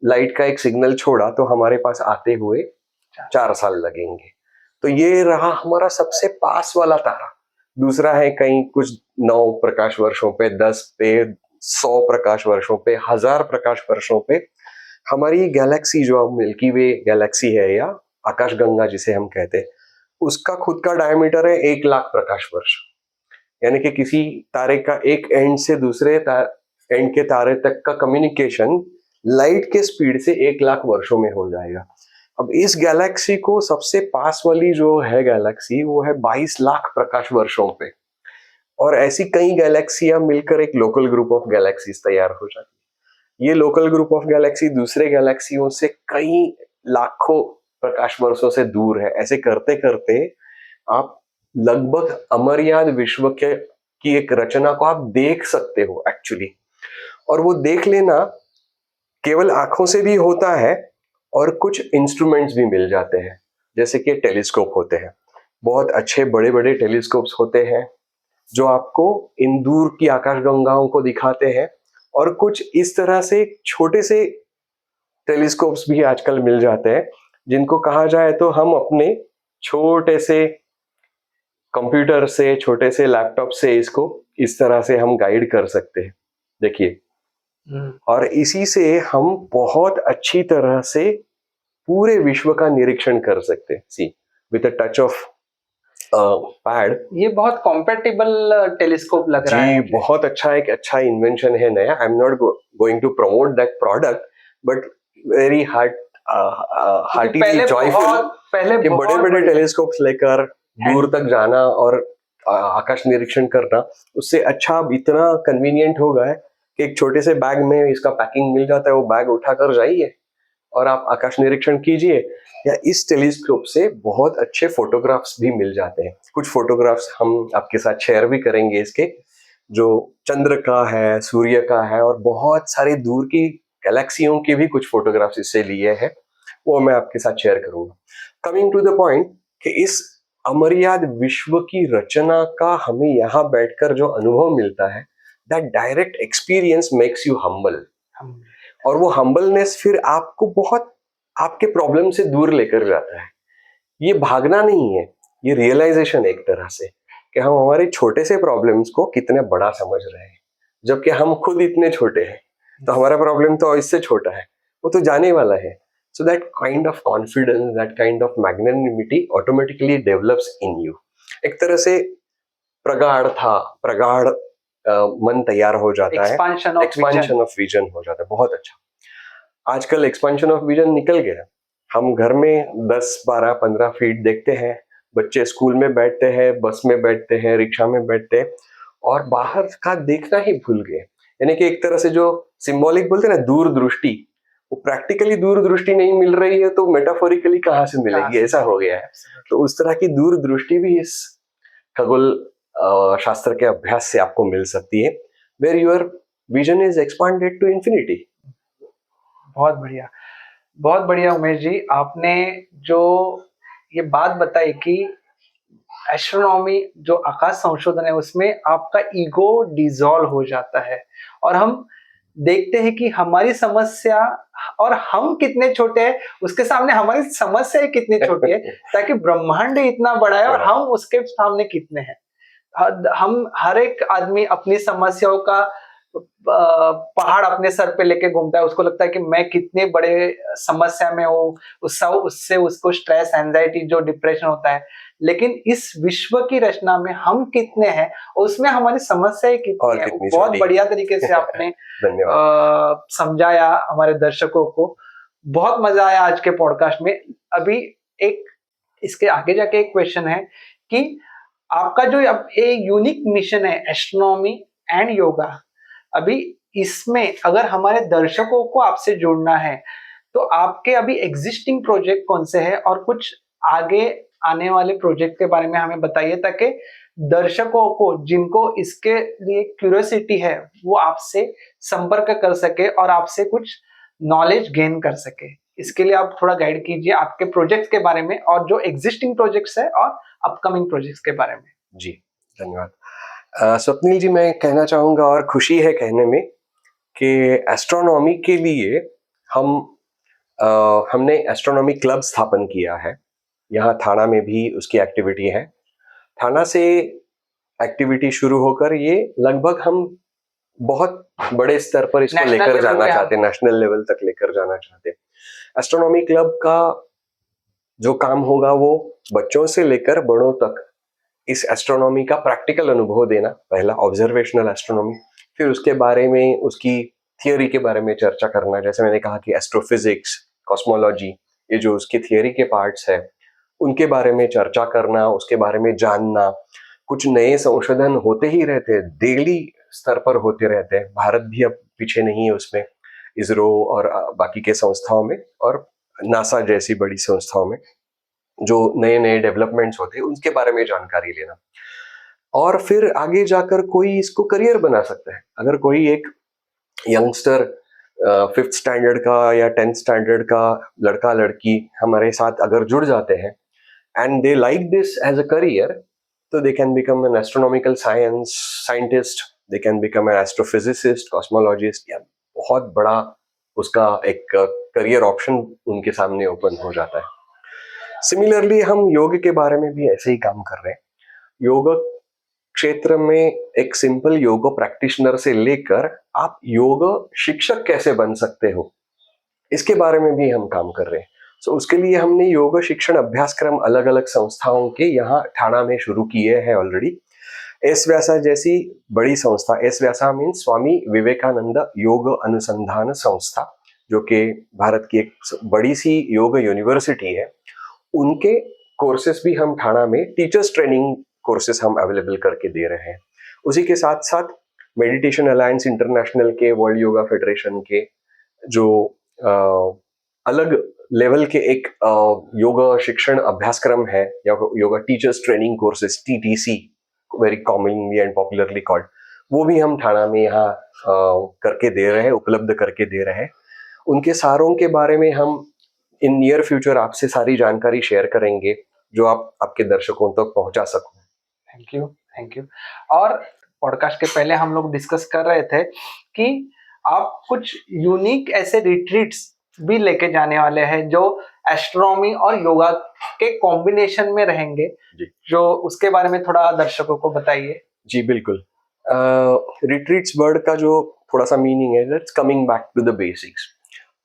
लाइट का एक सिग्नल छोड़ा तो हमारे पास आते हुए 4 साल लगेंगे। तो ये रहा हमारा सबसे पास वाला तारा। दूसरा है कहीं कुछ 9 प्रकाश वर्षों पे, 10 पे, 100 प्रकाश वर्षों पे, 1000 प्रकाश वर्षों पे हमारी गैलेक्सी जो मिल्की वे गैलेक्सी है, या आकाशगंगा जिसे हम कहते हैं, उसका खुद का डायमीटर है 1 लाख प्रकाश वर्ष। यानी कि किसी तारे का एक एंड से दूसरे एंड के तारे तक का कम्युनिकेशन लाइट के स्पीड से 1 लाख वर्षों में हो जाएगा। अब इस गैलेक्सी को सबसे पास वाली जो है गैलेक्सी, वो है 22 लाख प्रकाश वर्षों पे, और ऐसी कई गैलेक्सियां मिलकर एक लोकल ग्रुप ऑफ गैलेक्सीज तैयार हो जाती है। ये लोकल ग्रुप ऑफ गैलेक्सी दूसरे गैलेक्सियों से कई लाखों प्रकाश वर्षों से दूर है। ऐसे करते करते आप लगभग अमर्याद विश्व के की एक रचना को आप देख सकते हो एक्चुअली। और वो देख लेना केवल आंखों से भी होता है, और कुछ इंस्ट्रूमेंट्स भी मिल जाते हैं, जैसे कि टेलीस्कोप होते हैं, बहुत अच्छे बड़े बड़े टेलीस्कोप्स होते हैं जो आपको इन दूर की आकाशगंगाओं को दिखाते हैं। और कुछ इस तरह से छोटे से टेलीस्कोप्स भी आजकल मिल जाते हैं, जिनको कहा जाए तो हम अपने छोटे से कंप्यूटर से, छोटे से लैपटॉप से इसको इस तरह से हम गाइड कर सकते हैं। देखिए, और इसी से हम बहुत अच्छी तरह से पूरे विश्व का निरीक्षण कर सकते हैं। See, with a touch of pad. ये बहुत कॉम्पेटिबल टेलीस्कोप लग रहा है। जी, बहुत अच्छा, एक अच्छा इन्वेंशन है नया। I am not going to promote that product, but very heartily joyful कि बड़े बड़े टेलीस्कोप्स लेकर दूर तक जाना और आकाश निरीक्षण करना, उससे अच्छा अब इतना कन्वीनियंट हो गया है कि एक छोटे से बैग में इसका पैकिंग मिल जाता है। वो बैग उठाकर जाइए और आप आकाश निरीक्षण कीजिए, या इस टेलीस्कोप से बहुत अच्छे फोटोग्राफ्स भी मिल जाते हैं। कुछ फोटोग्राफ्स हम आपके साथ शेयर भी करेंगे इसके, जो चंद्र का है, सूर्य का है, और बहुत सारे दूर की गैलेक्सियों के भी कुछ फोटोग्राफ्स इससे लिए हैं, वो मैं आपके साथ शेयर करूंगा। कमिंग टू द पॉइंट कि इस अमर्याद विश्व की रचना का हमें यहाँ बैठकर जो अनुभव मिलता है, that direct experience makes you humble. और वो हम्बलनेस फिर आपको बहुत आपके प्रॉब्लम से दूर लेकर जाता है। ये भागना नहीं है, ये रियलाइजेशन एक तरह से कि हम हमारे छोटे से प्रॉब्लम्स को कितने बड़ा समझ रहे हैं, जबकि हम खुद इतने छोटे हैं। तो हमारा प्रॉब्लम तो इससे छोटा है, वो तो जाने वाला है। So that kind of confidence, that kind of magnanimity automatically develops in you. एक तरह से प्रगाढ़ मन तैयार हो जाता है, एक्सपांशन ऑफ विजन हो जाता है। बहुत अच्छा। आजकल एक्सपांशन ऑफ विजन निकल गया। हम घर में 10, 12, 15 फीट देखते हैं, बच्चे स्कूल में बैठते हैं, बस में बैठते हैं, रिक्शा में बैठते हैं, और बाहर का देखना ही भूल गए। यानी कि एक तरह से जो सिंबॉलिक बोलते हैं ना, दूरदृष्टि, वो प्रैक्टिकली दूरदृष्टि नहीं मिल रही है तो मेटाफोरिकली कहाँ से मिलेगी, ऐसा हो गया है। तो उस तरह की दूरदृष्टि भी इस खगोल शास्त्र के अभ्यास से आपको मिल सकती है, where your vision is expanded to infinity. बहुत बढ़िया उमेश जी, आपने जो ये बात बताई कि एस्ट्रोनॉमी जो आकाश संशोधन है उसमें आपका ईगो डिसॉल्व हो जाता है, और हम देखते हैं कि हमारी समस्या और हम कितने छोटे हैं उसके सामने हमारी समस्या कितनी छोटी है, ताकि ब्रह्मांड इतना बड़ा है और हम उसके सामने कितने हैं। हम हर एक आदमी अपनी समस्याओं का पहाड़ अपने सर पे लेके घूमता है, उसको लगता है कि मैं कितने बड़े समस्या में हूँ, उससे उसको स्ट्रेस, एंजाइटी, जो डिप्रेशन होता है। लेकिन इस विश्व की रचना में हम कितने हैं, उसमें हमारी समस्याएं कितनी है, बहुत बढ़िया तरीके से आपने समझाया हमारे दर्शकों को। बहुत मजा आया आज के पॉडकास्ट में। अभी एक इसके आगे जाके एक क्वेश्चन है कि आपका जो अब एक यूनिक मिशन है एस्ट्रोनॉमी एंड योगा, अभी इसमें अगर हमारे दर्शकों को आपसे जुड़ना है तो आपके अभी एग्जिस्टिंग प्रोजेक्ट कौन से हैं, और कुछ आगे आने वाले प्रोजेक्ट के बारे में हमें बताइए, ताकि दर्शकों को जिनको इसके लिए क्यूरियोसिटी है वो आपसे संपर्क कर सके और आपसे कुछ नॉलेज गेन कर सके। इसके लिए आप थोड़ा गाइड कीजिए आपके प्रोजेक्ट्स के बारे में और जो एग्जिस्टिंग प्रोजेक्ट्स है और अपकमिंग प्रोजेक्ट्स के बारे में। जी, धन्यवाद। स्वप्निल जी, मैं कहना चाहूँगा और खुशी है कहने में कि एस्ट्रोनॉमी के लिए हम हमने एस्ट्रोनॉमी क्लब स्थापन किया है। यहाँ थाना में भी उसकी एक्टिविटी है। थाना से एक्टिविटी शुरू होकर ये लगभग हम बहुत बड़े स्तर पर इसको National लेकर level जाना पे चाहते हैं, नेशनल लेवल तक लेकर जाना चाहते हैं। एस्ट्रोनॉमी क्लब का जो काम होगा वो बच्चों से लेकर बड़ों तक इस एस्ट्रोनॉमी का प्रैक्टिकल अनुभव देना, पहला ऑब्जर्वेशनल एस्ट्रोनॉमी, फिर उसके बारे में उसकी थियोरी के बारे में चर्चा करना, जैसे मैंने कहा कि एस्ट्रोफिजिक्स, कॉस्मोलॉजी, ये जो उसकी थियोरी के पार्ट्स है उनके बारे में चर्चा करना, उसके बारे में जानना। कुछ नए संशोधन होते ही रहते हैं, डेली स्तर पर होते रहते हैं। भारत भी अब पीछे नहीं है उसमें, इसरो और बाकी के संस्थाओं में और नासा जैसी बड़ी संस्थाओं में जो नए नए डेवलपमेंट्स होते हैं उनके बारे में जानकारी लेना। और फिर आगे जाकर कोई इसको करियर बना सकता है। अगर कोई एक यंगस्टर 5th स्टैंडर्ड का या 10th स्टैंडर्ड का लड़का लड़की हमारे साथ अगर जुड़ जाते हैं and they like this as a career, so they can become an astronomical science scientist, they can become an astrophysicist, cosmologist, या बहुत बड़ा उसका एक करियर ऑप्शन उनके सामने ओपन हो जाता है। सिमिलरली हम योग के बारे में भी ऐसे ही काम कर रहे हैं। योग क्षेत्र में एक सिंपल योग प्रैक्टिशनर से लेकर आप योग शिक्षक कैसे बन सकते हो, इसके बारे में भी हम काम कर रहे हैं। उसके लिए हमने योग शिक्षण अभ्यासक्रम अलग अलग संस्थाओं के यहाँ ठाणा में शुरू किए हैं ऑलरेडी। एस व्यासा जैसी बड़ी संस्था, एस व्यासा मीन स्वामी विवेकानंद योग अनुसंधान संस्था, जो कि भारत की एक बड़ी सी योग यूनिवर्सिटी है, उनके कोर्सेस भी हम ठाणा में टीचर्स ट्रेनिंग कोर्सेस हम अवेलेबल करके दे रहे हैं। उसी के साथ साथ मेडिटेशन अलायंस इंटरनेशनल के, वर्ल्ड योगा फेडरेशन के जो अलग लेवल के एक योग शिक्षण अभ्यासक्रम है या yoga teachers training courses, TTC very commonly and popularly called, वो भी हम ठाणा में यहाँ करके दे रहे हैं, उपलब्ध करके दे रहे हैं। उनके सारों के बारे में हम इन नियर फ्यूचर आपसे सारी जानकारी शेयर करेंगे जो आप आपके दर्शकों तक पहुंचा सको। Thank you, thank you. और पॉडकास्ट के पहले हम लोग डिस्कस कर रहे थे कि आप कुछ यूनिक ऐसे रिट्रीट्स भी लेके जाने वाले हैं जो एस्ट्रोनॉमी और योगा के कॉम्बिनेशन में रहेंगे जी। जो उसके बारे में थोड़ा दर्शकों को बताइए। जी बिल्कुल। रिट्रीट्स वर्ड का जो थोड़ा सा मीनिंग है, that's coming back to the basics.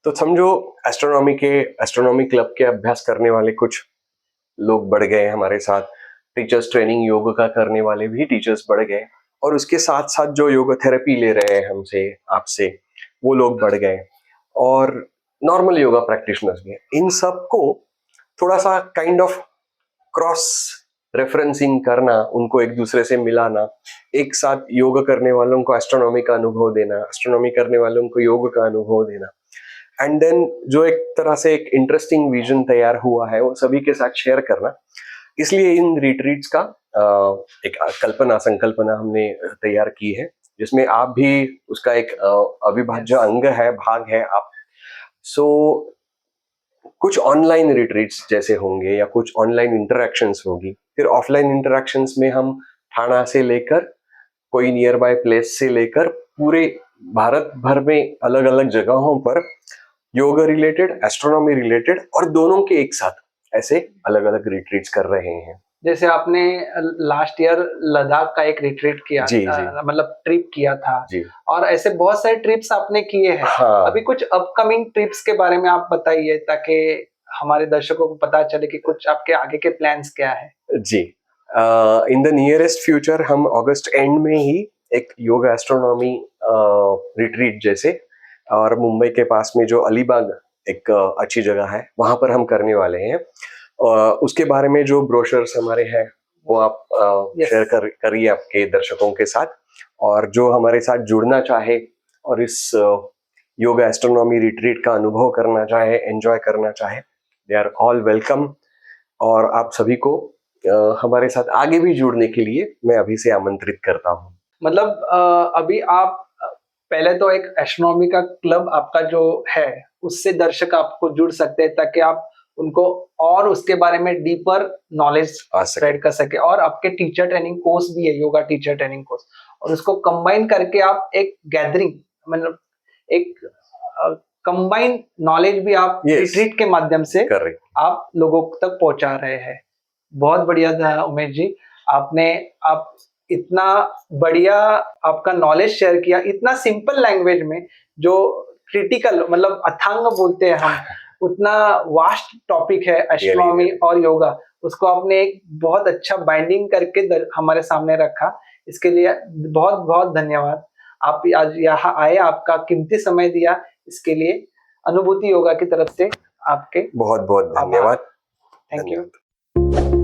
तो समझो एस्ट्रोनॉमी क्लब के अभ्यास करने वाले कुछ लोग बढ़ गए हमारे साथ, टीचर्स ट्रेनिंग योग का करने वाले भी टीचर्स बढ़ गए, और उसके साथ साथ जो योग थेरेपी ले रहे हैं हमसे आपसे वो लोग बढ़ गए, और नॉर्मल योगा प्रैक्टिशनर्स भी। इन सबको थोड़ा सा काइंड ऑफ क्रॉस रेफरेंसिंग करना, उनको एक दूसरे से मिलाना, एक साथ योग करने वालों को एस्ट्रोनॉमी का अनुभव देना, एस्ट्रोनॉमी करने वालों को योग का अनुभव देना, एंड देन जो एक तरह से एक इंटरेस्टिंग विजन तैयार हुआ है वो सभी के साथ शेयर करना। इसलिए इन रिट्रीट्स का एक संकल्पना हमने तैयार की है, जिसमें आप भी उसका एक अविभाज्य अंग है, भाग है आप। सो कुछ ऑनलाइन रिट्रीट्स जैसे होंगे या कुछ ऑनलाइन इंटरेक्शंस होगी, फिर ऑफलाइन इंटरेक्शंस में हम ठाणा से लेकर कोई नियर बाय प्लेस से लेकर पूरे भारत भर में अलग अलग जगहों पर योग रिलेटेड, एस्ट्रोनॉमी रिलेटेड और दोनों के एक साथ ऐसे अलग अलग रिट्रीट्स कर रहे हैं। जैसे आपने लास्ट ईयर लद्दाख का एक रिट्रीट किया, जी, मतलब ट्रिप किया था जी। और ऐसे बहुत सारे ट्रिप्स आपने किए हैं। हाँ। अभी कुछ अपकमिंग ट्रिप्स के बारे में आप बताइए ताकि हमारे दर्शकों को पता चले कि कुछ आपके आगे के प्लान्स क्या है। जी, इन द नियरेस्ट फ्यूचर हम अगस्त एंड में ही एक योग एस्ट्रोनॉमी रिट्रीट जैसे, और मुंबई के पास में जो अलीबाग एक अच्छी जगह है वहां पर हम करने वाले हैं। उसके बारे में जो ब्रोशर्स हमारे हैं वो आप शेयर करिए आपके दर्शकों के साथ, और जो हमारे साथ जुड़ना चाहे और इस योग एस्ट्रोनॉमी रिट्रीट का अनुभव करना चाहे, एंजॉय करना चाहे, दे आर ऑल वेलकम। और आप सभी को हमारे साथ आगे भी जुड़ने के लिए मैं अभी से आमंत्रित करता हूँ। मतलब अभी आप पहले तो एक एस्ट्रोनॉमी का क्लब आपका जो है उससे दर्शक आपको जुड़ सकते हैं ताकि आप उनको और उसके बारे में डीपर नॉलेज आ सके। स्प्रेड कर सके। और आपके टीचर ट्रेनिंग कोर्स भी है, योगा टीचर ट्रेनिंग कोर्स, और उसको कंबाइन करके आप एक गैदरिंग, मतलब एक कंबाइंड नॉलेज भी आप Yes. रिट्रीट के माध्यम से करेक्ट। आप लोगों तक पहुंचा रहे हैं। बहुत बढ़िया था उमेश जी, आप इतना बढ़िया आपका नॉलेज शेयर किया इतना सिंपल लैंग्वेज में, जो क्रिटिकल मतलब अथांग बोलते हैं हम, उतना वास्ट टॉपिक है एस्ट्रोनॉमी और योगा, उसको आपने एक बहुत अच्छा बाइंडिंग करके हमारे सामने रखा। इसके लिए बहुत बहुत धन्यवाद। आप आज यहाँ आए, आपका कीमती समय दिया, इसके लिए अनुभूति योगा की तरफ से आपके बहुत बहुत धन्यवाद। Thank you.